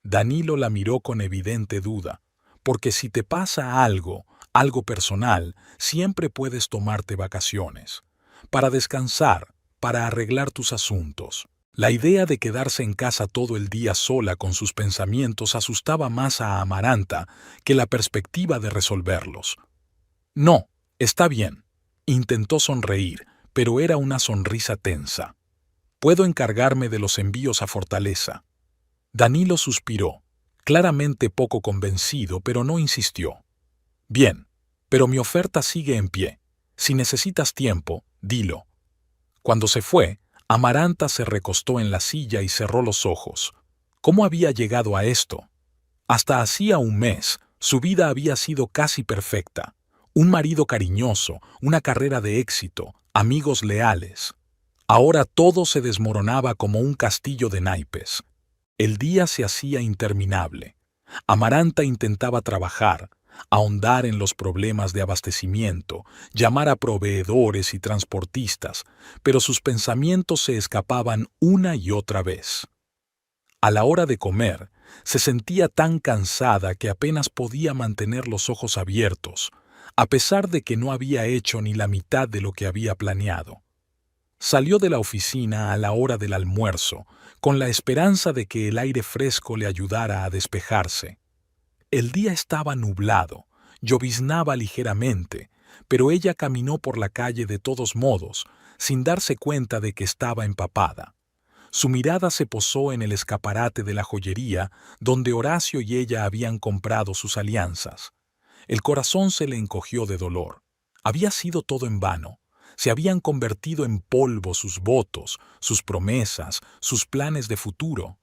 Danilo la miró con evidente duda, porque si te pasa algo, algo personal, siempre puedes tomarte vacaciones, para descansar, para arreglar tus asuntos. La idea de quedarse en casa todo el día sola con sus pensamientos asustaba más a Amaranta que la perspectiva de resolverlos. No, está bien. Intentó sonreír, pero era una sonrisa tensa. Puedo encargarme de los envíos a Fortaleza. Danilo suspiró, claramente poco convencido, pero no insistió. Bien, pero mi oferta sigue en pie. Si necesitas tiempo, dilo. Cuando se fue, Amaranta se recostó en la silla y cerró los ojos. ¿Cómo había llegado a esto? Hasta hacía un mes, su vida había sido casi perfecta. Un marido cariñoso, una carrera de éxito, amigos leales. Ahora todo se desmoronaba como un castillo de naipes. El día se hacía interminable. Amaranta intentaba trabajar, ahondar en los problemas de abastecimiento, llamar a proveedores y transportistas, pero sus pensamientos se escapaban una y otra vez. A la hora de comer, se sentía tan cansada que apenas podía mantener los ojos abiertos, a pesar de que no había hecho ni la mitad de lo que había planeado. Salió de la oficina a la hora del almuerzo, con la esperanza de que el aire fresco le ayudara a despejarse. El día estaba nublado, lloviznaba ligeramente, pero ella caminó por la calle de todos modos, sin darse cuenta de que estaba empapada. Su mirada se posó en el escaparate de la joyería donde Horacio y ella habían comprado sus alianzas. El corazón se le encogió de dolor. Había sido todo en vano. Se habían convertido en polvo sus votos, sus promesas, sus planes de futuro.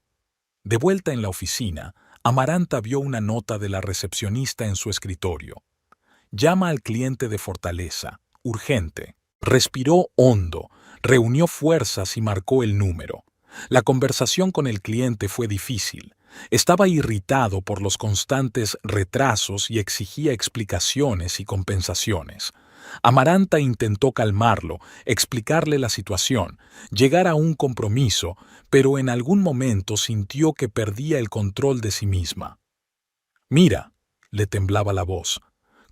De vuelta en la oficina, Amaranta vio una nota de la recepcionista en su escritorio. Llama al cliente de Fortaleza, urgente. Respiró hondo, reunió fuerzas y marcó el número. La conversación con el cliente fue difícil. Estaba irritado por los constantes retrasos y exigía explicaciones y compensaciones. Amaranta intentó calmarlo, explicarle la situación, llegar a un compromiso, pero en algún momento sintió que perdía el control de sí misma. «Mira», le temblaba la voz,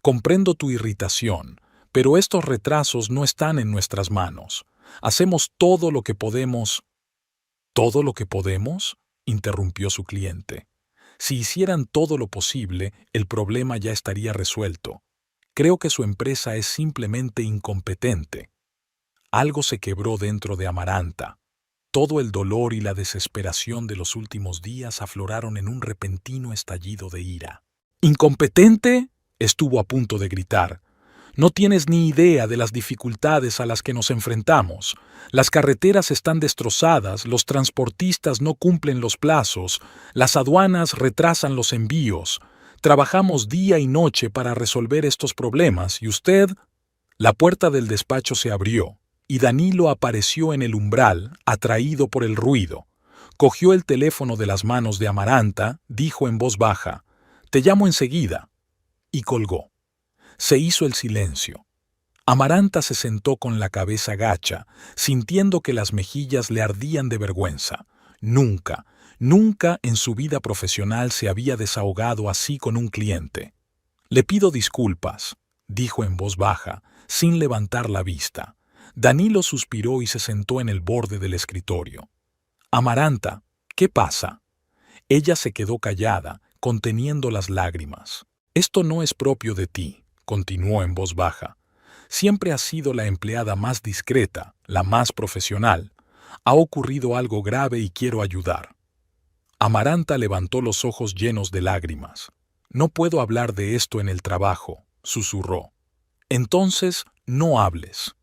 «comprendo tu irritación, pero estos retrasos no están en nuestras manos. Hacemos todo lo que podemos». «¿Todo lo que podemos?», interrumpió su cliente. «Si hicieran todo lo posible, el problema ya estaría resuelto. Creo que su empresa es simplemente incompetente». Algo se quebró dentro de Amaranta. Todo el dolor y la desesperación de los últimos días afloraron en un repentino estallido de ira. «¿Incompetente?», estuvo a punto de gritar. «No tienes ni idea de las dificultades a las que nos enfrentamos. Las carreteras están destrozadas, los transportistas no cumplen los plazos, las aduanas retrasan los envíos. Trabajamos día y noche para resolver estos problemas y usted...» La puerta del despacho se abrió y Danilo apareció en el umbral, atraído por el ruido. Cogió el teléfono de las manos de Amaranta, dijo en voz baja, «Te llamo enseguida», y colgó. Se hizo el silencio. Amaranta se sentó con la cabeza gacha, sintiendo que las mejillas le ardían de vergüenza. Nunca, nunca en su vida profesional se había desahogado así con un cliente. «Le pido disculpas», dijo en voz baja, sin levantar la vista. Danilo suspiró y se sentó en el borde del escritorio. «Amaranta, ¿qué pasa?». Ella se quedó callada, conteniendo las lágrimas. «Esto no es propio de ti», continuó en voz baja. «Siempre has sido la empleada más discreta, la más profesional. Ha ocurrido algo grave y quiero ayudar». Amaranta levantó los ojos llenos de lágrimas. «No puedo hablar de esto en el trabajo», susurró. «Entonces, no hables».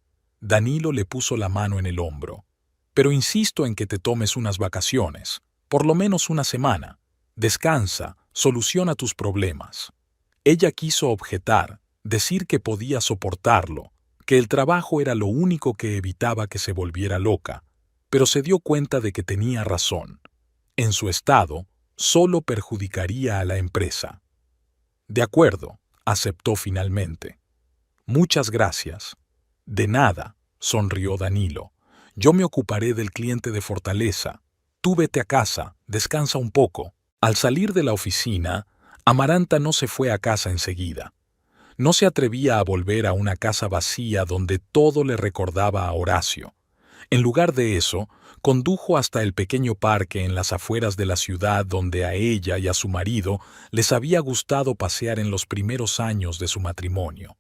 Danilo le puso la mano en el hombro. Pero insisto en que te tomes unas vacaciones, por lo menos una semana. Descansa, soluciona tus problemas. Ella quiso objetar, decir que podía soportarlo, que el trabajo era lo único que evitaba que se volviera loca, pero se dio cuenta de que tenía razón. En su estado, solo perjudicaría a la empresa. De acuerdo, aceptó finalmente. Muchas gracias. De nada, sonrió Danilo. Yo me ocuparé del cliente de Fortaleza. Tú vete a casa, descansa un poco. Al salir de la oficina, Amaranta no se fue a casa enseguida. No se atrevía a volver a una casa vacía donde todo le recordaba a Horacio. En lugar de eso, condujo hasta el pequeño parque en las afueras de la ciudad donde a ella y a su marido les había gustado pasear en los primeros años de su matrimonio.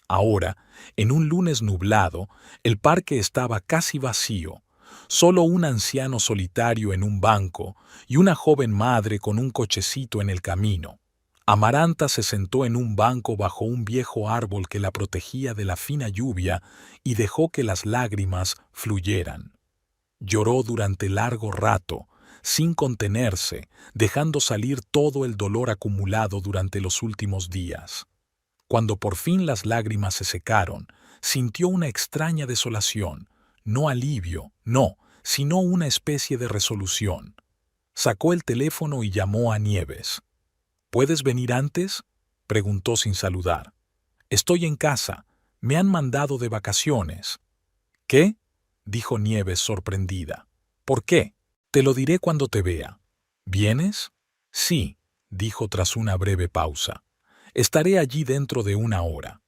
Ahora, en un lunes nublado, el parque estaba casi vacío. Solo un anciano solitario en un banco y una joven madre con un cochecito en el camino. Amaranta se sentó en un banco bajo un viejo árbol que la protegía de la fina lluvia y dejó que las lágrimas fluyeran. Lloró durante largo rato, sin contenerse, dejando salir todo el dolor acumulado durante los últimos días. Cuando por fin las lágrimas se secaron, sintió una extraña desolación, no alivio, no, sino una especie de resolución. Sacó el teléfono y llamó a Nieves. ¿Puedes venir antes?, preguntó sin saludar. Estoy en casa, me han mandado de vacaciones. ¿Qué?, dijo Nieves sorprendida. ¿Por qué? Te lo diré cuando te vea. ¿Vienes? Sí, dijo tras una breve pausa. Estaré allí dentro de una hora.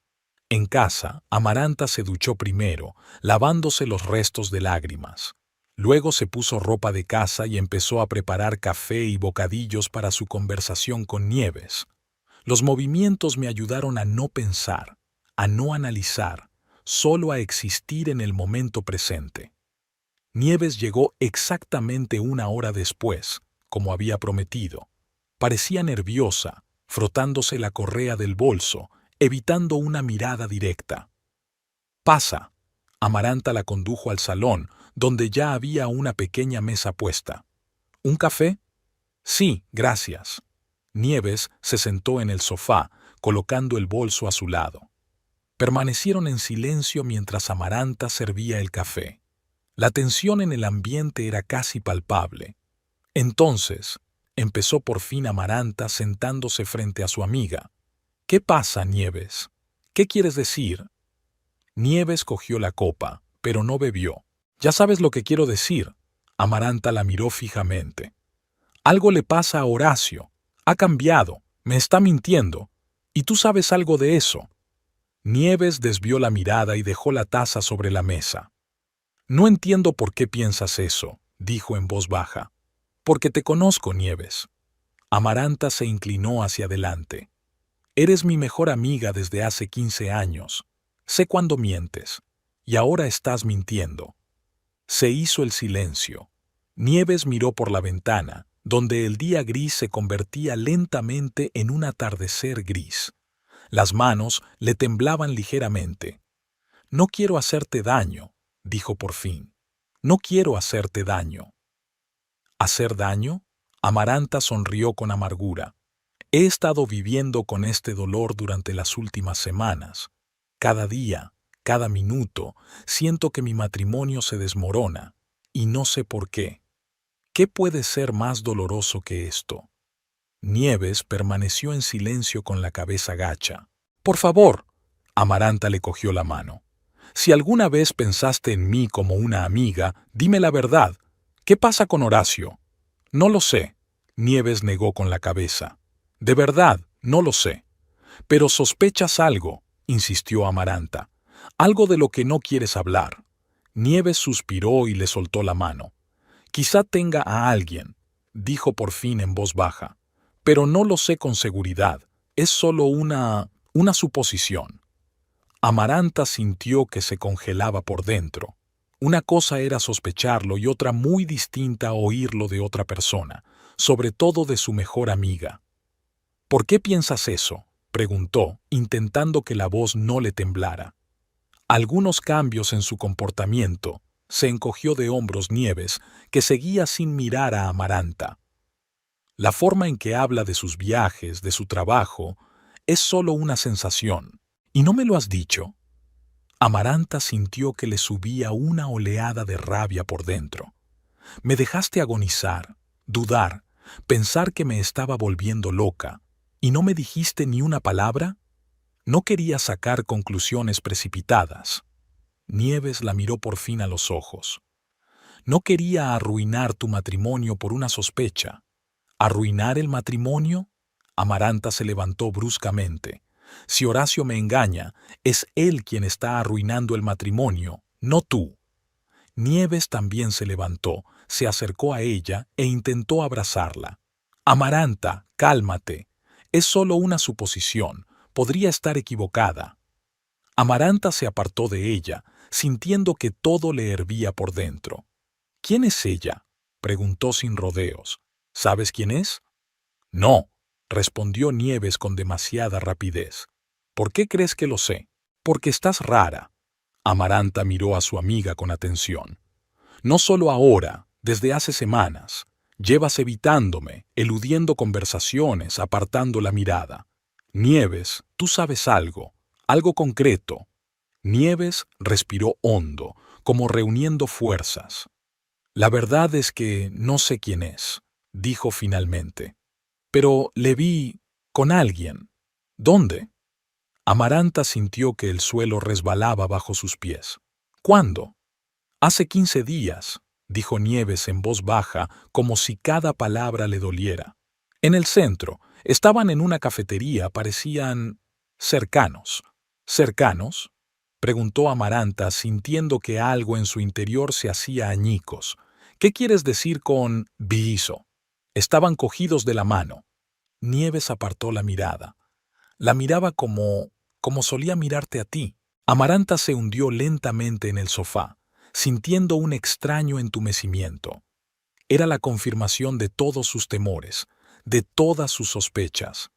En casa, Amaranta se duchó primero, lavándose los restos de lágrimas. Luego se puso ropa de casa y empezó a preparar café y bocadillos para su conversación con Nieves. Los movimientos me ayudaron a no pensar, a no analizar, solo a existir en el momento presente. Nieves llegó exactamente una hora después, como había prometido. Parecía nerviosa, frotándose la correa del bolso, evitando una mirada directa. «Pasa». Amaranta la condujo al salón, donde ya había una pequeña mesa puesta. ¿Un café? Sí, gracias. Nieves se sentó en el sofá, colocando el bolso a su lado. Permanecieron en silencio mientras Amaranta servía el café. La tensión en el ambiente era casi palpable. Entonces, empezó por fin Amaranta sentándose frente a su amiga. ¿Qué pasa, Nieves? ¿Qué quieres decir? Nieves cogió la copa, pero no bebió. Ya sabes lo que quiero decir. Amaranta la miró fijamente. Algo le pasa a Horacio. Ha cambiado. Me está mintiendo. Y tú sabes algo de eso. Nieves desvió la mirada y dejó la taza sobre la mesa. No entiendo por qué piensas eso, dijo en voz baja. Porque te conozco, Nieves. Amaranta se inclinó hacia adelante. Eres mi mejor amiga desde hace 15 años. Sé cuándo mientes. Y ahora estás mintiendo. Se hizo el silencio. Nieves miró por la ventana, donde el día gris se convertía lentamente en un atardecer gris. Las manos le temblaban ligeramente. No quiero hacerte daño, dijo por fin. No quiero hacerte daño. ¿Hacer daño? Amaranta sonrió con amargura. He estado viviendo con este dolor durante las últimas semanas. Cada día, cada minuto, siento que mi matrimonio se desmorona, y no sé por qué. ¿Qué puede ser más doloroso que esto? Nieves permaneció en silencio con la cabeza gacha. Por favor, Amaranta le cogió la mano. Si alguna vez pensaste en mí como una amiga, dime la verdad. ¿Qué pasa con Horacio? No lo sé. Nieves negó con la cabeza. De verdad, no lo sé. Pero sospechas algo, insistió Amaranta. Algo de lo que no quieres hablar. Nieves suspiró y le soltó la mano. Quizá tenga a alguien, dijo por fin en voz baja. Pero no lo sé con seguridad. Es solo una suposición. Amaranta sintió que se congelaba por dentro. Una cosa era sospecharlo y otra muy distinta oírlo de otra persona, sobre todo de su mejor amiga. ¿Por qué piensas eso?, preguntó, intentando que la voz no le temblara. Algunos cambios en su comportamiento. Se encogió de hombros Nieves, que seguía sin mirar a Amaranta. La forma en que habla de sus viajes, de su trabajo, es solo una sensación. ¿Y no me lo has dicho? Amaranta sintió que le subía una oleada de rabia por dentro. Me dejaste agonizar, dudar, pensar que me estaba volviendo loca, ¿y no me dijiste ni una palabra? No quería sacar conclusiones precipitadas. Nieves la miró por fin a los ojos. No quería arruinar tu matrimonio por una sospecha. ¿Arruinar el matrimonio? Amaranta se levantó bruscamente. Si Horacio me engaña, es él quien está arruinando el matrimonio, no tú. Nieves también se levantó, se acercó a ella e intentó abrazarla. Amaranta, cálmate. Es solo una suposición. Podría estar equivocada. Amaranta se apartó de ella, sintiendo que todo le hervía por dentro. ¿Quién es ella?, preguntó sin rodeos. ¿Sabes quién es? No, respondió Nieves con demasiada rapidez. ¿Por qué crees que lo sé? Porque estás rara. Amaranta miró a su amiga con atención. No solo ahora, desde hace semanas. Llevas evitándome, eludiendo conversaciones, apartando la mirada. Nieves, tú sabes algo, algo concreto. Nieves respiró hondo, como reuniendo fuerzas. La verdad es que no sé quién es, dijo finalmente. Pero le vi con alguien. ¿Dónde? Amaranta sintió que el suelo resbalaba bajo sus pies. ¿Cuándo? Hace 15 días, dijo Nieves en voz baja, como si cada palabra le doliera. En el centro, estaban en una cafetería, parecían cercanos. ¿Cercanos?, preguntó Amaranta, sintiendo que algo en su interior se hacía añicos. ¿Qué quieres decir con viso? Estaban cogidos de la mano. Nieves apartó la mirada. La miraba como solía mirarte a ti. Amaranta se hundió lentamente en el sofá, sintiendo un extraño entumecimiento. Era la confirmación de todos sus temores, de todas sus sospechas.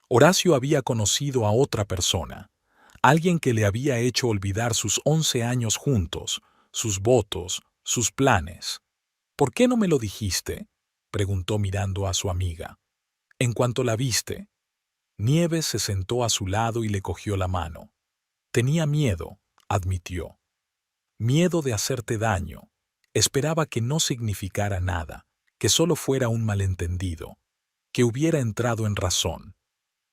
Horacio había conocido a otra persona, alguien que le había hecho olvidar sus 11 años juntos, sus votos, sus planes. ¿Por qué no me lo dijiste?, preguntó mirando a su amiga. En cuanto la viste. Nieves se sentó a su lado y le cogió la mano. Tenía miedo, admitió. Miedo de hacerte daño. Esperaba que no significara nada, que solo fuera un malentendido, que hubiera entrado en razón.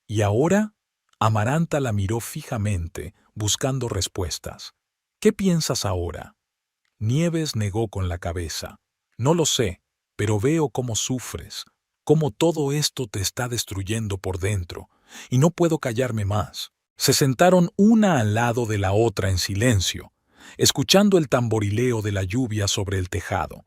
¿Y ahora? Amaranta la miró fijamente, buscando respuestas. ¿Qué piensas ahora? Nieves negó con la cabeza. No lo sé, pero veo cómo sufres, cómo todo esto te está destruyendo por dentro, y no puedo callarme más. Se sentaron una al lado de la otra en silencio, escuchando el tamborileo de la lluvia sobre el tejado.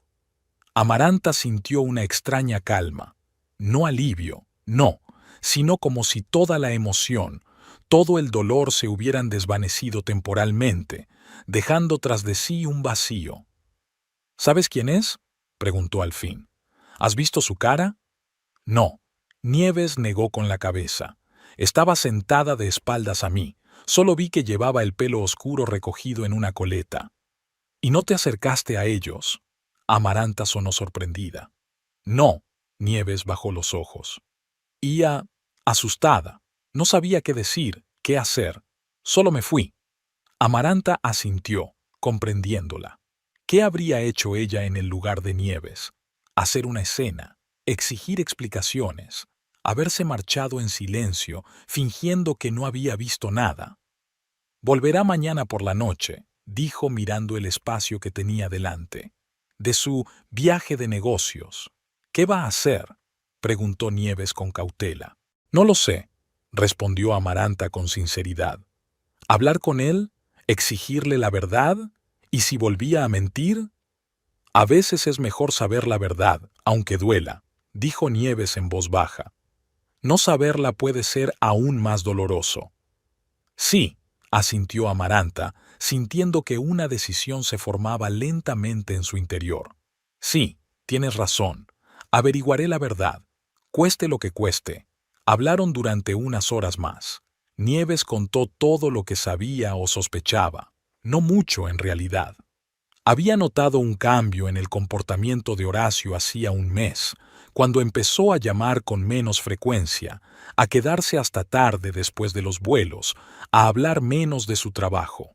Amaranta sintió una extraña calma, no alivio, no, sino como si toda la emoción, todo el dolor se hubieran desvanecido temporalmente, dejando tras de sí un vacío. ¿Sabes quién es?, preguntó al fin. ¿Has visto su cara? No. Nieves negó con la cabeza. Estaba sentada de espaldas a mí. Solo vi que llevaba el pelo oscuro recogido en una coleta. ¿Y no te acercaste a ellos? Amaranta sonó sorprendida. No. Nieves bajó los ojos. Ia, asustada. No sabía qué decir, qué hacer. Solo me fui. Amaranta asintió, comprendiéndola. ¿Qué habría hecho ella en el lugar de Nieves? Hacer una escena, exigir explicaciones, haberse marchado en silencio, fingiendo que no había visto nada. Volverá mañana por la noche, dijo mirando el espacio que tenía delante. De su viaje de negocios. ¿Qué va a hacer?, preguntó Nieves con cautela. No lo sé, respondió Amaranta con sinceridad. ¿Hablar con él? ¿Exigirle la verdad? ¿Y si volvía a mentir? A veces es mejor saber la verdad, aunque duela, dijo Nieves en voz baja. No saberla puede ser aún más doloroso. Sí, asintió Amaranta, sintiendo que una decisión se formaba lentamente en su interior. Sí, tienes razón. Averiguaré la verdad, cueste lo que cueste. Hablaron durante unas horas más. Nieves contó todo lo que sabía o sospechaba. No mucho en realidad. Había notado un cambio en el comportamiento de Horacio hacía un mes, cuando empezó a llamar con menos frecuencia, a quedarse hasta tarde después de los vuelos, a hablar menos de su trabajo.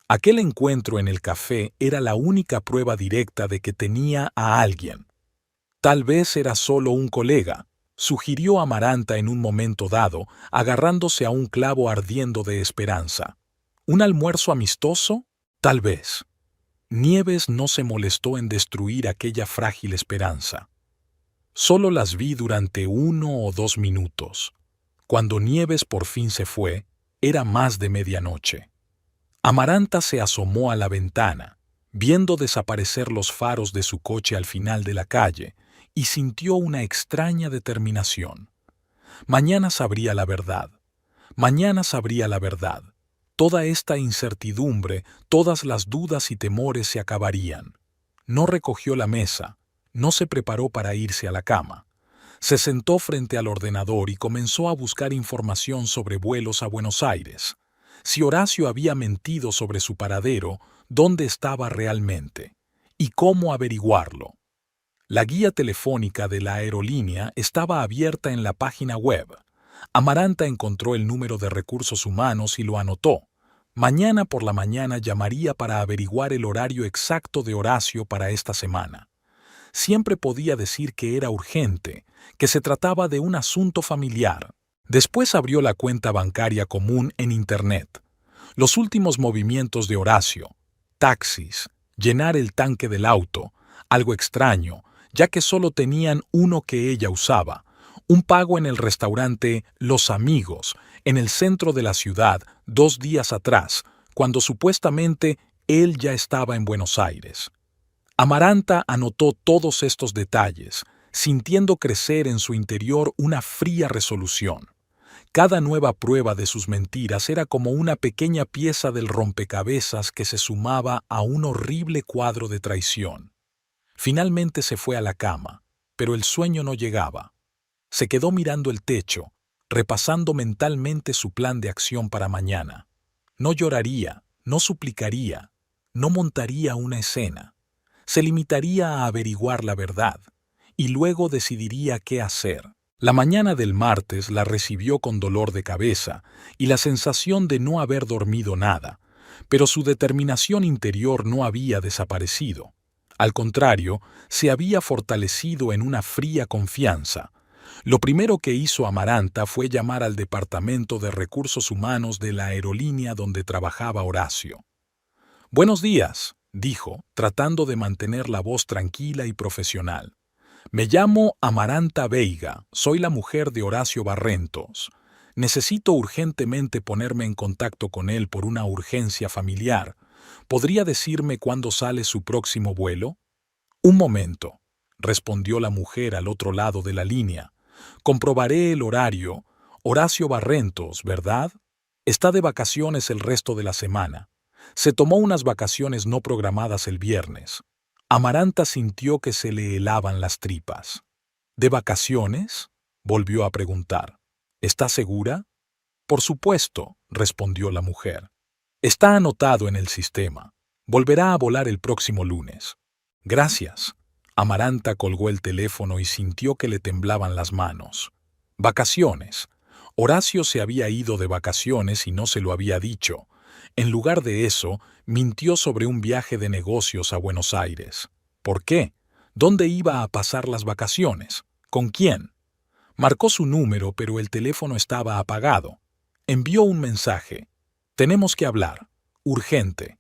Aquel encuentro en el café era la única prueba directa de que tenía a alguien. Tal vez era solo un colega, sugirió Amaranta en un momento dado, agarrándose a un clavo ardiendo de esperanza. ¿Un almuerzo amistoso? Tal vez. Nieves no se molestó en destruir aquella frágil esperanza. Solo las vi durante 1 o 2 minutos. Cuando Nieves por fin se fue, era más de medianoche. Amaranta se asomó a la ventana, viendo desaparecer los faros de su coche al final de la calle, y sintió una extraña determinación. Mañana sabría la verdad. Mañana sabría la verdad. Toda esta incertidumbre, todas las dudas y temores se acabarían. No recogió la mesa, no se preparó para irse a la cama. Se sentó frente al ordenador y comenzó a buscar información sobre vuelos a Buenos Aires. Si Horacio había mentido sobre su paradero, dónde estaba realmente y cómo averiguarlo. La guía telefónica de la aerolínea estaba abierta en la página web. Amaranta encontró el número de recursos humanos y lo anotó. Mañana por la mañana llamaría para averiguar el horario exacto de Horacio para esta semana. Siempre podía decir que era urgente, que se trataba de un asunto familiar. Después abrió la cuenta bancaria común en Internet. Los últimos movimientos de Horacio, taxis, llenar el tanque del auto, algo extraño, ya que solo tenían uno que ella usaba, un pago en el restaurante Los Amigos, en el centro de la ciudad, 2 días atrás, cuando supuestamente él ya estaba en Buenos Aires. Amaranta anotó todos estos detalles, sintiendo crecer en su interior una fría resolución. Cada nueva prueba de sus mentiras era como una pequeña pieza del rompecabezas que se sumaba a un horrible cuadro de traición. Finalmente se fue a la cama, pero el sueño no llegaba. Se quedó mirando el techo, repasando mentalmente su plan de acción para mañana. No lloraría, no suplicaría, no montaría una escena. Se limitaría a averiguar la verdad, y luego decidiría qué hacer. La mañana del martes la recibió con dolor de cabeza y la sensación de no haber dormido nada, pero su determinación interior no había desaparecido. Al contrario, se había fortalecido en una fría confianza. Lo primero que hizo Amaranta fue llamar al Departamento de Recursos Humanos de la aerolínea donde trabajaba Horacio. «Buenos días», dijo, tratando de mantener la voz tranquila y profesional. «Me llamo Amaranta Veiga, soy la mujer de Horacio Barrentos. Necesito urgentemente ponerme en contacto con él por una urgencia familiar. ¿Podría decirme cuándo sale su próximo vuelo?» «Un momento», respondió la mujer al otro lado de la línea. «Comprobaré el horario. Horacio Barrentos, ¿verdad? Está de vacaciones el resto de la semana. Se tomó unas vacaciones no programadas el viernes». Amaranta sintió que se le helaban las tripas. «¿De vacaciones?», volvió a preguntar. «¿Está segura?» «Por supuesto», respondió la mujer. «Está anotado en el sistema. Volverá a volar el próximo lunes». «Gracias». Amaranta colgó el teléfono y sintió que le temblaban las manos. Vacaciones. Horacio se había ido de vacaciones y no se lo había dicho. En lugar de eso, mintió sobre un viaje de negocios a Buenos Aires. ¿Por qué? ¿Dónde iba a pasar las vacaciones? ¿Con quién? Marcó su número, pero el teléfono estaba apagado. Envió un mensaje. «Tenemos que hablar. Urgente».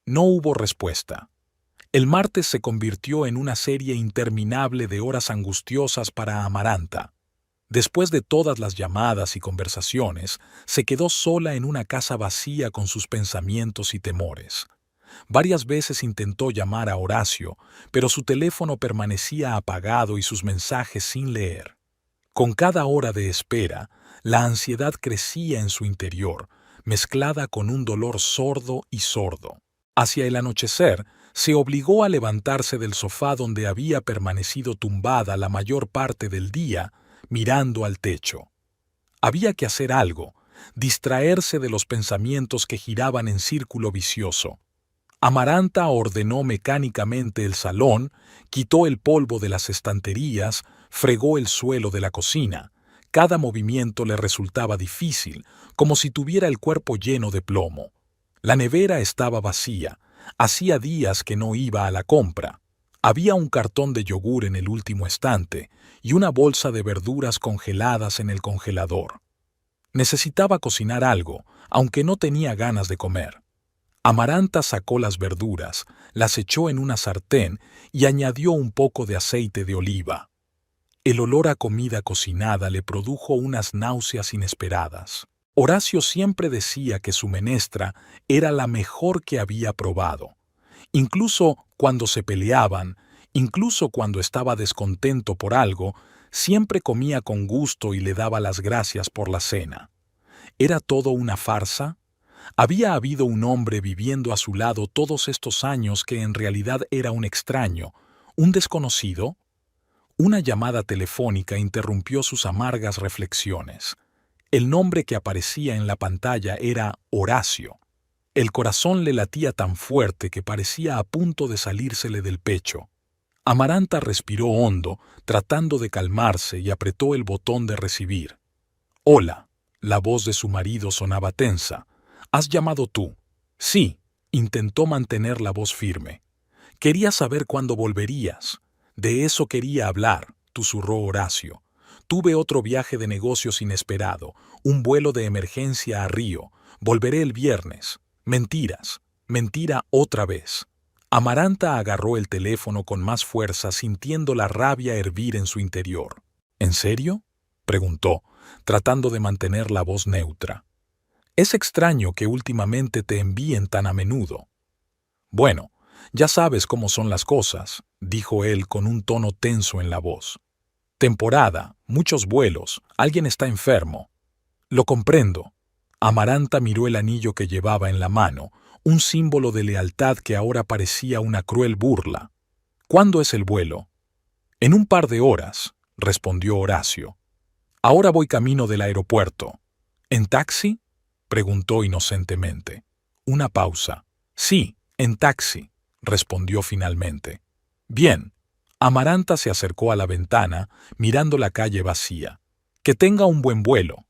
No hubo respuesta. El martes se convirtió en una serie interminable de horas angustiosas para Amaranta. Después de todas las llamadas y conversaciones, se quedó sola en una casa vacía con sus pensamientos y temores. Varias veces intentó llamar a Horacio, pero su teléfono permanecía apagado y sus mensajes sin leer. Con cada hora de espera, la ansiedad crecía en su interior, mezclada con un dolor sordo y sordo. Hacia el anochecer, se obligó a levantarse del sofá donde había permanecido tumbada la mayor parte del día, mirando al techo. Había que hacer algo, distraerse de los pensamientos que giraban en círculo vicioso. Amaranta ordenó mecánicamente el salón, quitó el polvo de las estanterías, fregó el suelo de la cocina. Cada movimiento le resultaba difícil, como si tuviera el cuerpo lleno de plomo. La nevera estaba vacía. Hacía días que no iba a la compra. Había un cartón de yogur en el último estante y una bolsa de verduras congeladas en el congelador. Necesitaba cocinar algo, aunque no tenía ganas de comer. Amaranta sacó las verduras, las echó en una sartén y añadió un poco de aceite de oliva. El olor a comida cocinada le produjo unas náuseas inesperadas. Horacio siempre decía que su menestra era la mejor que había probado. Incluso cuando se peleaban, incluso cuando estaba descontento por algo, siempre comía con gusto y le daba las gracias por la cena. ¿Era todo una farsa? ¿Había habido un hombre viviendo a su lado todos estos años que en realidad era un extraño, un desconocido? Una llamada telefónica interrumpió sus amargas reflexiones. El nombre que aparecía en la pantalla era Horacio. El corazón le latía tan fuerte que parecía a punto de salírsele del pecho. Amaranta respiró hondo, tratando de calmarse, y apretó el botón de recibir. «Hola». La voz de su marido sonaba tensa. «¿Has llamado tú?» «Sí», intentó mantener la voz firme. «Quería saber cuándo volverías». «De eso quería hablar», susurró Horacio. «Tuve otro viaje de negocios inesperado, un vuelo de emergencia a Río. Volveré el viernes». «Mentiras. Mentira otra vez». Amaranta agarró el teléfono con más fuerza, sintiendo la rabia hervir en su interior. «¿En serio?», preguntó, tratando de mantener la voz neutra. «Es extraño que últimamente te envíen tan a menudo». «Bueno, ya sabes cómo son las cosas», dijo él con un tono tenso en la voz. «Temporada, muchos vuelos, alguien está enfermo». «Lo comprendo». Amaranta miró el anillo que llevaba en la mano, un símbolo de lealtad que ahora parecía una cruel burla. «¿Cuándo es el vuelo?» «En un par de horas», respondió Horacio. «Ahora voy camino del aeropuerto». «¿En taxi?», preguntó inocentemente. Una pausa. «Sí, en taxi», respondió finalmente. «Bien». Amaranta se acercó a la ventana, mirando la calle vacía. «Que tenga un buen vuelo».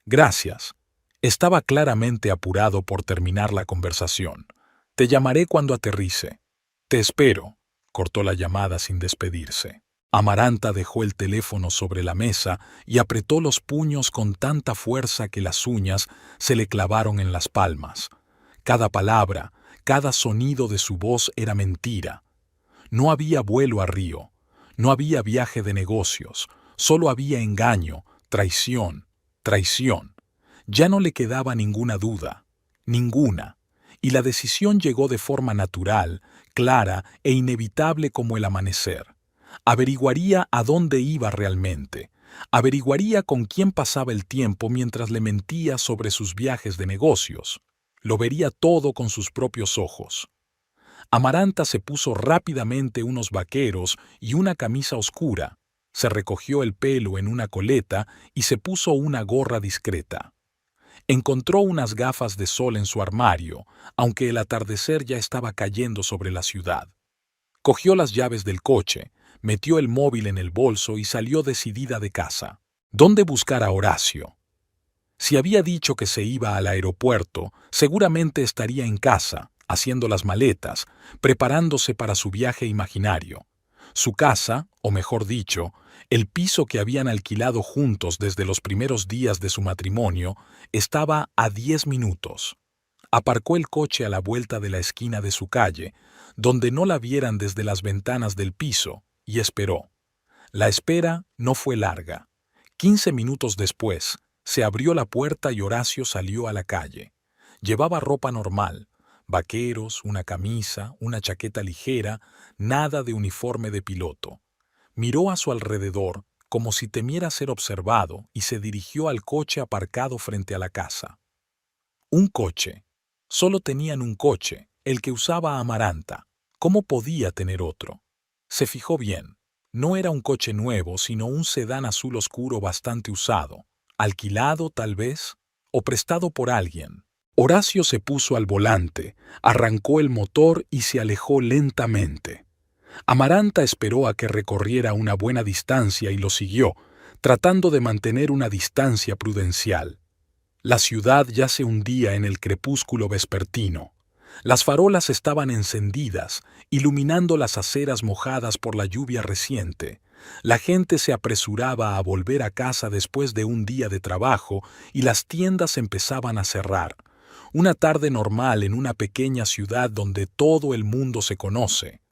«Gracias». Estaba claramente apurado por terminar la conversación. «Te llamaré cuando aterrice». «Te espero», cortó la llamada sin despedirse. Amaranta dejó el teléfono sobre la mesa y apretó los puños con tanta fuerza que las uñas se le clavaron en las palmas. Cada palabra, cada sonido de su voz era mentira. No había vuelo a Río, no había viaje de negocios, solo había engaño, traición, traición. Ya no le quedaba ninguna duda, ninguna, y la decisión llegó de forma natural, clara e inevitable como el amanecer. Averiguaría a dónde iba realmente. Averiguaría con quién pasaba el tiempo mientras le mentía sobre sus viajes de negocios. Lo vería todo con sus propios ojos. Amaranta se puso rápidamente unos vaqueros y una camisa oscura. Se recogió el pelo en una coleta y se puso una gorra discreta. Encontró unas gafas de sol en su armario, aunque el atardecer ya estaba cayendo sobre la ciudad. Cogió las llaves del coche, metió el móvil en el bolso y salió decidida de casa. ¿Dónde buscar a Horacio? Si había dicho que se iba al aeropuerto, seguramente estaría en casa, haciendo las maletas, preparándose para su viaje imaginario. Su casa, o mejor dicho, el piso que habían alquilado juntos desde los primeros días de su matrimonio, estaba a 10 minutos. Aparcó el coche a la vuelta de la esquina de su calle, donde no la vieran desde las ventanas del piso, y esperó. La espera no fue larga. 15 minutos después, se abrió la puerta y Horacio salió a la calle. Llevaba ropa normal, vaqueros, una camisa, una chaqueta ligera, nada de uniforme de piloto. Miró a su alrededor como si temiera ser observado y se dirigió al coche aparcado frente a la casa. Un coche. Solo tenían un coche, el que usaba Amaranta. ¿Cómo podía tener otro? Se fijó bien. No era un coche nuevo, sino un sedán azul oscuro bastante usado. Alquilado, tal vez, o prestado por alguien. Horacio se puso al volante, arrancó el motor y se alejó lentamente. Amaranta esperó a que recorriera una buena distancia y lo siguió, tratando de mantener una distancia prudencial. La ciudad ya se hundía en el crepúsculo vespertino. Las farolas estaban encendidas, iluminando las aceras mojadas por la lluvia reciente. La gente se apresuraba a volver a casa después de un día de trabajo y las tiendas empezaban a cerrar. Una tarde normal en una pequeña ciudad donde todo el mundo se conoce.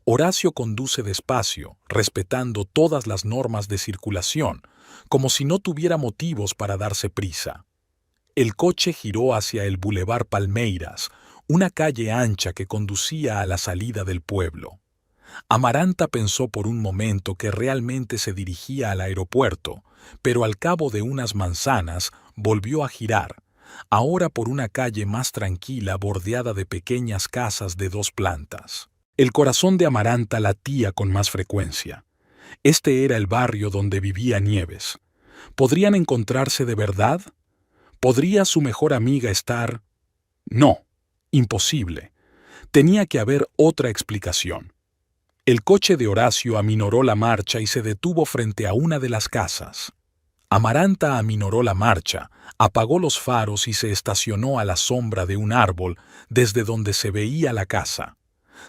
Horacio conduce despacio, respetando todas las normas de circulación, como si no tuviera motivos para darse prisa. El coche giró hacia el Boulevard Palmeiras, una calle ancha que conducía a la salida del pueblo. Amaranta pensó por un momento que realmente se dirigía al aeropuerto, pero al cabo de unas manzanas volvió a girar, ahora por una calle más tranquila bordeada de pequeñas casas de 2 plantas. El corazón de Amaranta latía con más frecuencia. Este era el barrio donde vivía Nieves. ¿Podrían encontrarse de verdad? ¿Podría su mejor amiga estar? No, imposible. Tenía que haber otra explicación. El coche de Horacio aminoró la marcha y se detuvo frente a una de las casas. Amaranta aminoró la marcha, apagó los faros y se estacionó a la sombra de un árbol desde donde se veía la casa.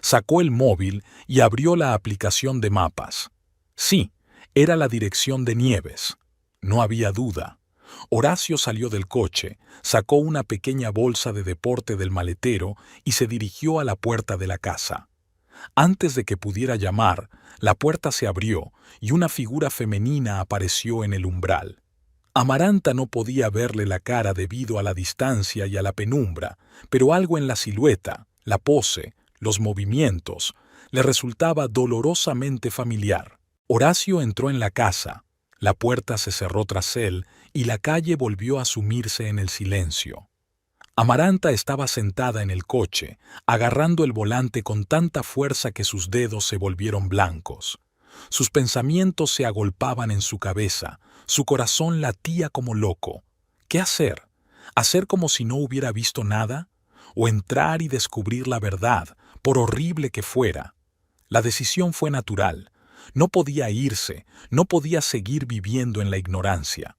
Sacó el móvil y abrió la aplicación de mapas. Sí, era la dirección de Nieves. No había duda. Horacio salió del coche, sacó una pequeña bolsa de deporte del maletero y se dirigió a la puerta de la casa. Antes de que pudiera llamar, la puerta se abrió y una figura femenina apareció en el umbral. Amaranta no podía verle la cara debido a la distancia y a la penumbra, pero algo en la silueta, la pose, los movimientos, le resultaba dolorosamente familiar. Horacio entró en la casa, la puerta se cerró tras él y la calle volvió a sumirse en el silencio. Amaranta estaba sentada en el coche, agarrando el volante con tanta fuerza que sus dedos se volvieron blancos. Sus pensamientos se agolpaban en su cabeza, su corazón latía como loco. ¿Qué hacer? ¿Hacer como si no hubiera visto nada? ¿O entrar y descubrir la verdad, por horrible que fuera? La decisión fue natural. No podía irse, no podía seguir viviendo en la ignorancia.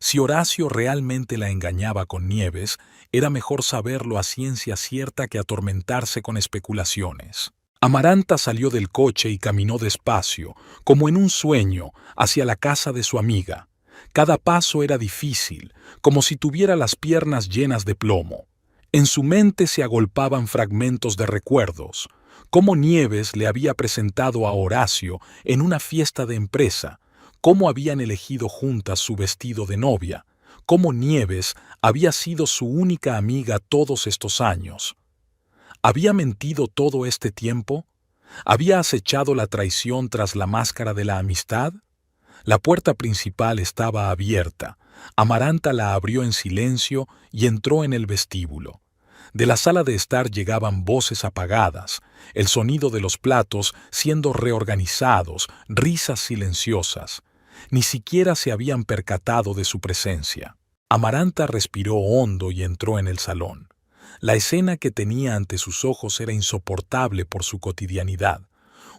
Si Horacio realmente la engañaba con Nieves, era mejor saberlo a ciencia cierta que atormentarse con especulaciones. Amaranta salió del coche y caminó despacio, como en un sueño, hacia la casa de su amiga. Cada paso era difícil, como si tuviera las piernas llenas de plomo. En su mente se agolpaban fragmentos de recuerdos, cómo Nieves le había presentado a Horacio en una fiesta de empresa, cómo habían elegido juntas su vestido de novia, cómo Nieves había sido su única amiga todos estos años. ¿Había mentido todo este tiempo? ¿Había acechado la traición tras la máscara de la amistad? La puerta principal estaba abierta. Amaranta la abrió en silencio y entró en el vestíbulo. De la sala de estar llegaban voces apagadas, el sonido de los platos siendo reorganizados, risas silenciosas. Ni siquiera se habían percatado de su presencia. Amaranta respiró hondo y entró en el salón. La escena que tenía ante sus ojos era insoportable por su cotidianidad.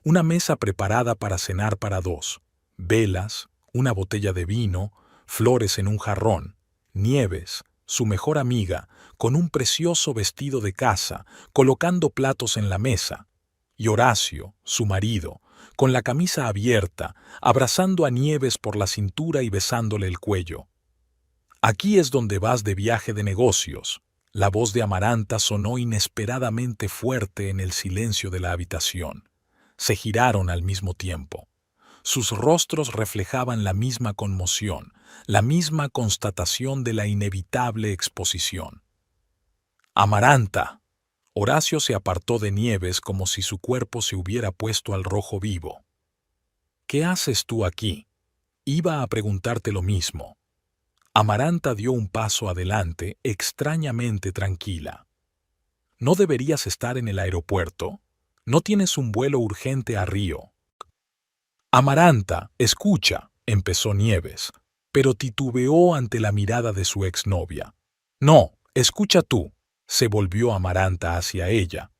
Una mesa preparada para cenar para 2, velas, una botella de vino, flores en un jarrón, Nieves, su mejor amiga, con un precioso vestido de casa, colocando platos en la mesa, y Horacio, su marido, con la camisa abierta, abrazando a Nieves por la cintura y besándole el cuello. «Aquí es donde vas de viaje de negocios». La voz de Amaranta sonó inesperadamente fuerte en el silencio de la habitación. Se giraron al mismo tiempo. Sus rostros reflejaban la misma conmoción, la misma constatación de la inevitable exposición. «Amaranta». Horacio se apartó de Nieves como si su cuerpo se hubiera puesto al rojo vivo. «¿Qué haces tú aquí?» Iba a preguntarte lo mismo. Amaranta dio un paso adelante, extrañamente tranquila. «¿No deberías estar en el aeropuerto? ¿No tienes un vuelo urgente a Río?» «Amaranta, escucha», empezó Nieves, pero titubeó ante la mirada de su exnovia. «No, escucha tú», Se volvió Amaranta hacia ella.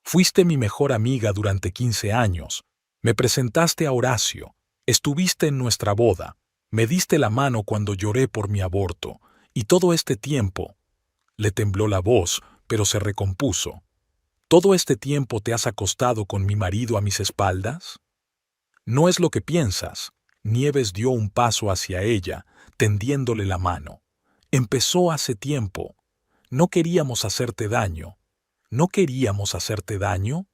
Fuiste mi mejor amiga durante 15 años. Me presentaste a Horacio. Estuviste en nuestra boda. Me diste la mano cuando lloré por mi aborto. Y todo este tiempo... Le tembló la voz, pero se recompuso. ¿Todo este tiempo te has acostado con mi marido a mis espaldas? No es lo que piensas. Nieves dio un paso hacia ella, tendiéndole la mano. Empezó hace tiempo. No queríamos hacerte daño. ¿No queríamos hacerte daño?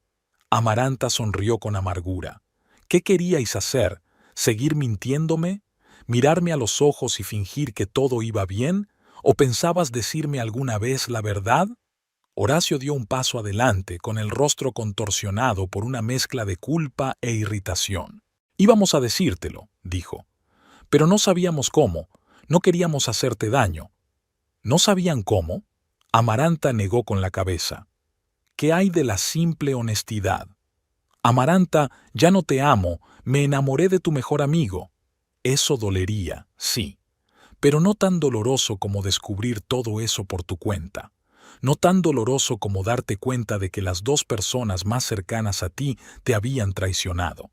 Amaranta sonrió con amargura. ¿Qué queríais hacer? ¿Seguir mintiéndome? ¿Mirarme a los ojos y fingir que todo iba bien? ¿O pensabas decirme alguna vez la verdad? Horacio dio un paso adelante, con el rostro contorsionado por una mezcla de culpa e irritación. Íbamos a decírtelo, dijo. Pero no sabíamos cómo. No queríamos hacerte daño. ¿No sabían cómo? Amaranta negó con la cabeza. ¿Qué hay de la simple honestidad? Amaranta, ya no te amo, me enamoré de tu mejor amigo. Eso dolería, sí, pero no tan doloroso como descubrir todo eso por tu cuenta. No tan doloroso como darte cuenta de que las dos personas más cercanas a ti te habían traicionado.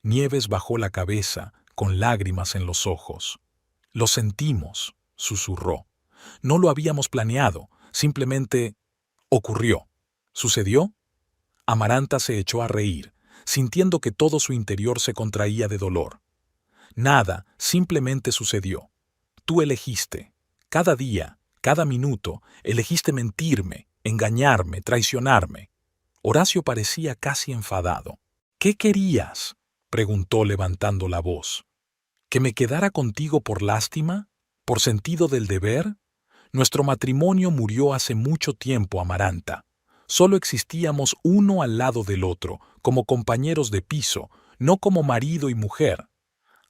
Nieves bajó la cabeza, con lágrimas en los ojos. Lo sentimos, susurró. No lo habíamos planeado, simplemente ocurrió. ¿Sucedió? Amaranta se echó a reír, sintiendo que todo su interior se contraía de dolor. Nada, simplemente sucedió. Tú elegiste. Cada día, cada minuto, elegiste mentirme, engañarme, traicionarme. Horacio parecía casi enfadado. ¿Qué querías?, preguntó levantando la voz. ¿Que me quedara contigo por lástima? ¿Por sentido del deber? Nuestro matrimonio murió hace mucho tiempo, Amaranta. Solo existíamos uno al lado del otro, como compañeros de piso, no como marido y mujer.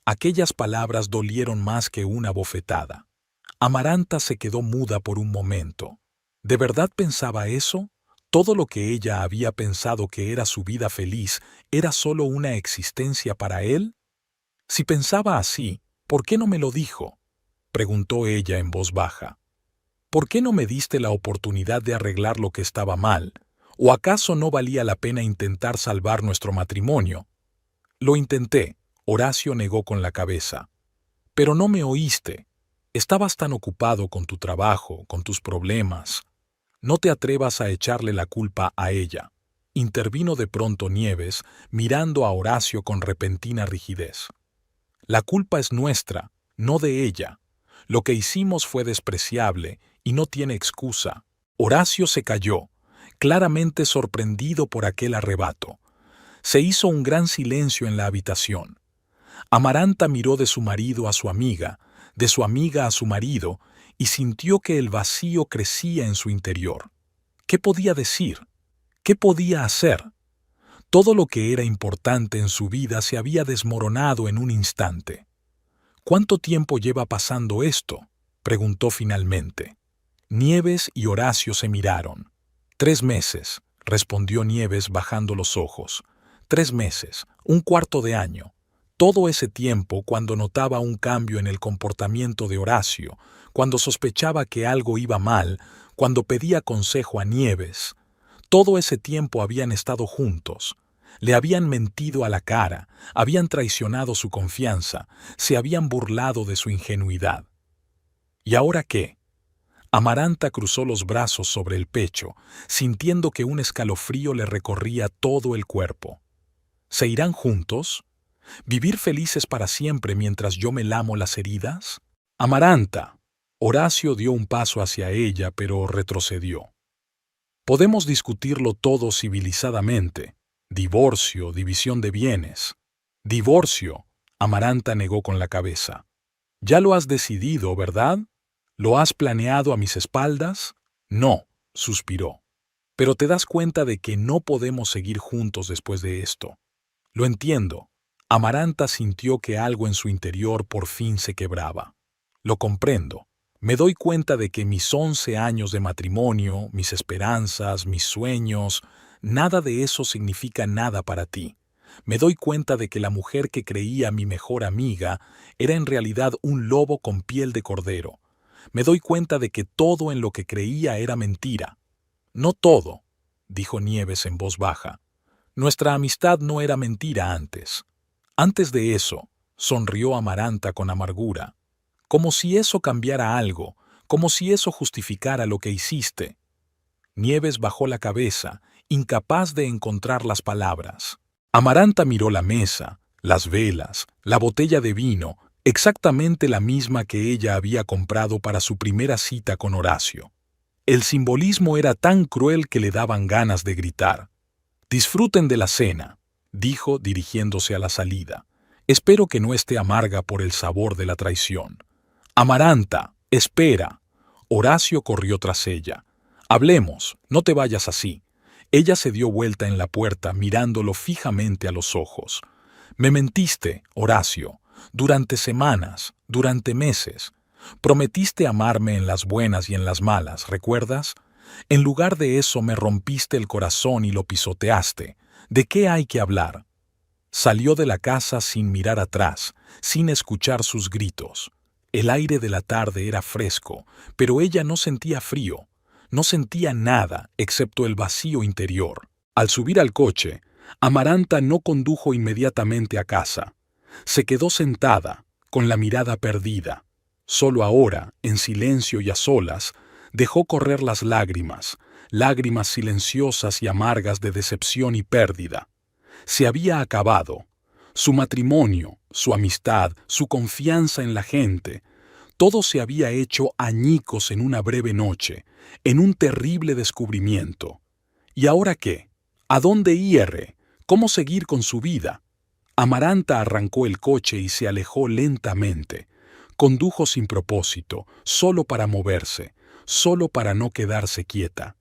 Aquellas palabras dolieron más que una bofetada. Amaranta se quedó muda por un momento. ¿De verdad pensaba eso? ¿Todo lo que ella había pensado que era su vida feliz era solo una existencia para él? Si pensaba así, ¿por qué no me lo dijo?, preguntó ella en voz baja. ¿Por qué no me diste la oportunidad de arreglar lo que estaba mal? ¿O acaso no valía la pena intentar salvar nuestro matrimonio? Lo intenté, Horacio negó con la cabeza. Pero no me oíste. Estabas tan ocupado con tu trabajo, con tus problemas. No te atrevas a echarle la culpa a ella. Intervino de pronto Nieves, mirando a Horacio con repentina rigidez. La culpa es nuestra, no de ella. Lo que hicimos fue despreciable y no tiene excusa. Horacio se calló, claramente sorprendido por aquel arrebato. Se hizo un gran silencio en la habitación. Amaranta miró de su marido a su amiga, de su amiga a su marido, y sintió que el vacío crecía en su interior. ¿Qué podía decir? ¿Qué podía hacer? Todo lo que era importante en su vida se había desmoronado en un instante. ¿Cuánto tiempo lleva pasando esto?, preguntó finalmente. Nieves y Horacio se miraron. 3 meses, respondió Nieves bajando los ojos. 3 meses, un cuarto de año. Todo ese tiempo, cuando notaba un cambio en el comportamiento de Horacio, cuando sospechaba que algo iba mal, cuando pedía consejo a Nieves, todo ese tiempo habían estado juntos. Le habían mentido a la cara, habían traicionado su confianza, se habían burlado de su ingenuidad. ¿Y ahora qué? Amaranta cruzó los brazos sobre el pecho, sintiendo que un escalofrío le recorría todo el cuerpo. ¿Se irán juntos? ¿Vivir felices para siempre mientras yo me lamo las heridas? Amaranta. Horacio dio un paso hacia ella, pero retrocedió. Podemos discutirlo todo civilizadamente. Divorcio, división de bienes. Divorcio, Amaranta negó con la cabeza. Ya lo has decidido, ¿verdad? ¿Lo has planeado a mis espaldas? No, suspiró. Pero te das cuenta de que no podemos seguir juntos después de esto. Lo entiendo. Amaranta sintió que algo en su interior por fin se quebraba. Lo comprendo. Me doy cuenta de que mis 11 años de matrimonio, mis esperanzas, mis sueños, nada de eso significa nada para ti. Me doy cuenta de que la mujer que creía mi mejor amiga era en realidad un lobo con piel de cordero. Me doy cuenta de que todo en lo que creía era mentira. No todo, dijo Nieves en voz baja. Nuestra amistad no era mentira antes. Antes de eso, sonrió Amaranta con amargura, como si eso cambiara algo, como si eso justificara lo que hiciste. Nieves bajó la cabeza, incapaz de encontrar las palabras. Amaranta miró la mesa, las velas, la botella de vino, exactamente la misma que ella había comprado para su primera cita con Horacio. El simbolismo era tan cruel que le daban ganas de gritar. «Disfruten de la cena», dijo dirigiéndose a la salida. «Espero que no esté amarga por el sabor de la traición». «Amaranta, espera». Horacio corrió tras ella. «Hablemos, no te vayas así». Ella se dio vuelta en la puerta mirándolo fijamente a los ojos. «Me mentiste, Horacio, durante semanas, durante meses. Prometiste amarme en las buenas y en las malas, ¿recuerdas? En lugar de eso me rompiste el corazón y lo pisoteaste. ¿De qué hay que hablar?» Salió de la casa sin mirar atrás, sin escuchar sus gritos. El aire de la tarde era fresco, pero ella no sentía frío. No sentía nada excepto el vacío interior. Al subir al coche, Amaranta no condujo inmediatamente a casa. Se quedó sentada, con la mirada perdida. Solo ahora, en silencio y a solas, dejó correr las lágrimas, lágrimas silenciosas y amargas de decepción y pérdida. Se había acabado. Su matrimonio, su amistad, su confianza en la gente, todo se había hecho añicos en una breve noche, en un terrible descubrimiento. ¿Y ahora qué? ¿A dónde ir? ¿Cómo seguir con su vida? Amaranta arrancó el coche y se alejó lentamente. Condujo sin propósito, solo para moverse, solo para no quedarse quieta.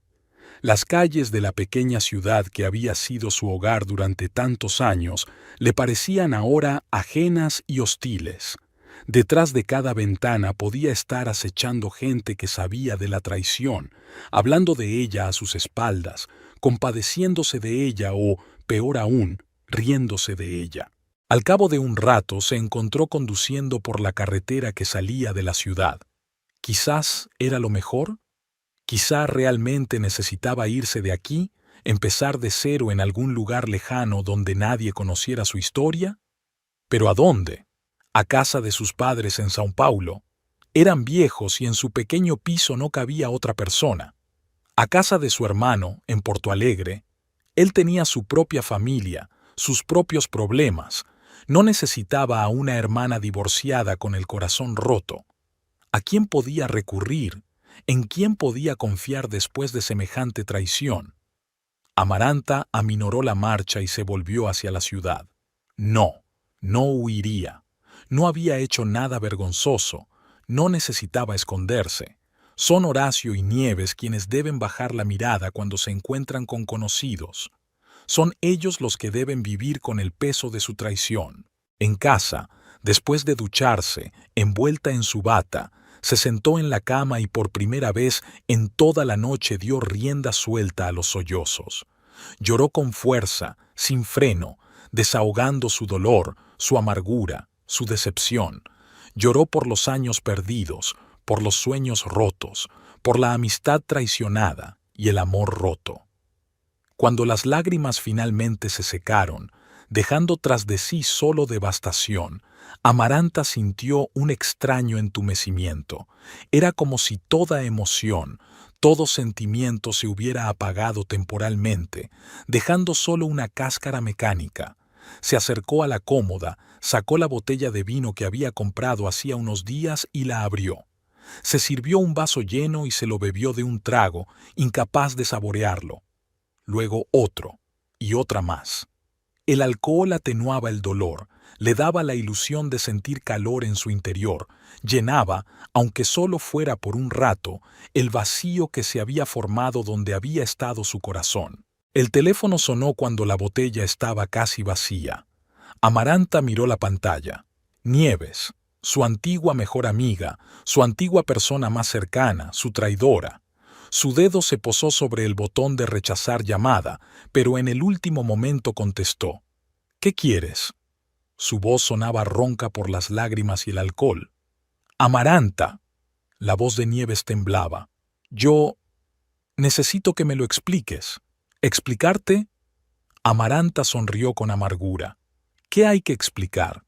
Las calles de la pequeña ciudad que había sido su hogar durante tantos años le parecían ahora ajenas y hostiles. Detrás de cada ventana podía estar acechando gente que sabía de la traición, hablando de ella a sus espaldas, compadeciéndose de ella o, peor aún, riéndose de ella. Al cabo de un rato se encontró conduciendo por la carretera que salía de la ciudad. ¿Quizás era lo mejor? ¿Quizá realmente necesitaba irse de aquí, empezar de cero en algún lugar lejano donde nadie conociera su historia? ¿Pero a dónde? ¿A casa de sus padres en São Paulo? Eran viejos y en su pequeño piso no cabía otra persona. ¿A casa de su hermano, en Porto Alegre? Él tenía su propia familia, sus propios problemas. No necesitaba a una hermana divorciada con el corazón roto. ¿A quién podía recurrir? ¿En quién podía confiar después de semejante traición? Amaranta aminoró la marcha y se volvió hacia la ciudad. No, no huiría. No había hecho nada vergonzoso. No necesitaba esconderse. Son Horacio y Nieves quienes deben bajar la mirada cuando se encuentran con conocidos. Son ellos los que deben vivir con el peso de su traición. En casa, después de ducharse, envuelta en su bata, se sentó en la cama y por primera vez en toda la noche dio rienda suelta a los sollozos. Lloró con fuerza, sin freno, desahogando su dolor, su amargura, su decepción. Lloró por los años perdidos, por los sueños rotos, por la amistad traicionada y el amor roto. Cuando las lágrimas finalmente se secaron, dejando tras de sí solo devastación, Amaranta sintió un extraño entumecimiento. Era como si toda emoción, todo sentimiento se hubiera apagado temporalmente, dejando solo una cáscara mecánica. Se acercó a la cómoda, sacó la botella de vino que había comprado hacía unos días y la abrió. Se sirvió un vaso lleno y se lo bebió de un trago, incapaz de saborearlo. Luego otro, y otra más. El alcohol atenuaba el dolor, le daba la ilusión de sentir calor en su interior, llenaba, aunque solo fuera por un rato, el vacío que se había formado donde había estado su corazón. El teléfono sonó cuando la botella estaba casi vacía. Amaranta miró la pantalla. Nieves, su antigua mejor amiga, su antigua persona más cercana, su traidora. Su dedo se posó sobre el botón de rechazar llamada, pero en el último momento contestó. «¿Qué quieres?» Su voz sonaba ronca por las lágrimas y el alcohol. «Amaranta». La voz de Nieves temblaba. «Yo... Necesito que me lo expliques. ¿Explicarte? Amaranta sonrió con amargura. ¿Qué hay que explicar?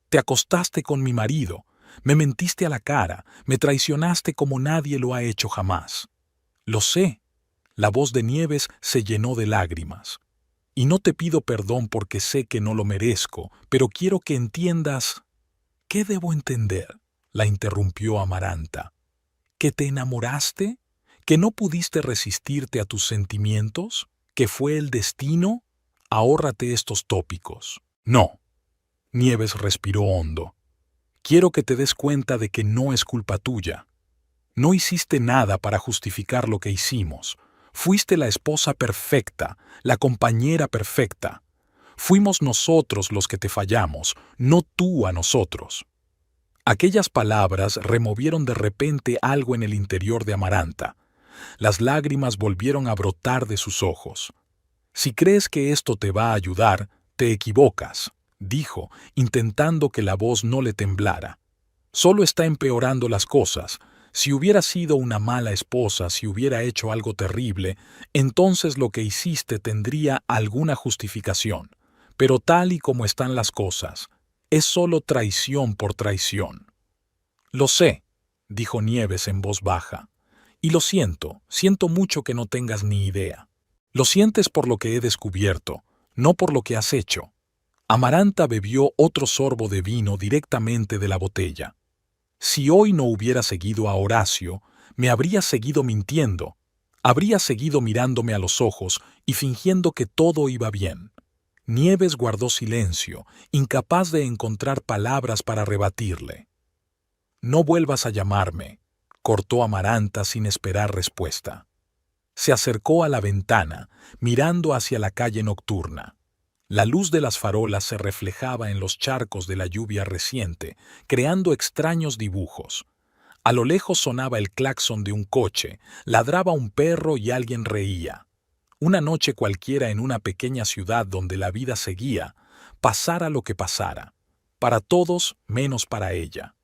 Te acostaste con mi marido, me mentiste a la cara, me traicionaste como nadie lo ha hecho jamás. Lo sé. La voz de Nieves se llenó de lágrimas. Y no te pido perdón porque sé que no lo merezco, pero quiero que entiendas... ¿Qué debo entender? La interrumpió Amaranta. ¿Que te enamoraste? ¿Que no pudiste resistirte a tus sentimientos? ¿Que fue el destino? Ahórrate estos tópicos. No. Nieves respiró hondo. Quiero que te des cuenta de que no es culpa tuya. No hiciste nada para justificar lo que hicimos. Fuiste la esposa perfecta, la compañera perfecta. Fuimos nosotros los que te fallamos, no tú a nosotros. Aquellas palabras removieron de repente algo en el interior de Amaranta. Las lágrimas volvieron a brotar de sus ojos. Si crees que esto te va a ayudar, te equivocas, dijo, intentando que la voz no le temblara. Solo está empeorando las cosas. Si hubiera sido una mala esposa, si hubiera hecho algo terrible, entonces lo que hiciste tendría alguna justificación. Pero tal y como están las cosas, es solo traición por traición. Lo sé, dijo Nieves en voz baja. Y lo siento mucho que no tengas ni idea. Lo sientes por lo que he descubierto, no por lo que has hecho. Amaranta bebió otro sorbo de vino directamente de la botella. Si hoy no hubiera seguido a Horacio, me habría seguido mintiendo, habría seguido mirándome a los ojos y fingiendo que todo iba bien. Nieves guardó silencio, incapaz de encontrar palabras para rebatirle. No vuelvas a llamarme, cortó Amaranta sin esperar respuesta. Se acercó a la ventana, mirando hacia la calle nocturna. La luz de las farolas se reflejaba en los charcos de la lluvia reciente, creando extraños dibujos. A lo lejos sonaba el claxon de un coche, ladraba un perro y alguien reía. Una noche cualquiera en una pequeña ciudad donde la vida seguía, pasara lo que pasara. Para todos menos para ella.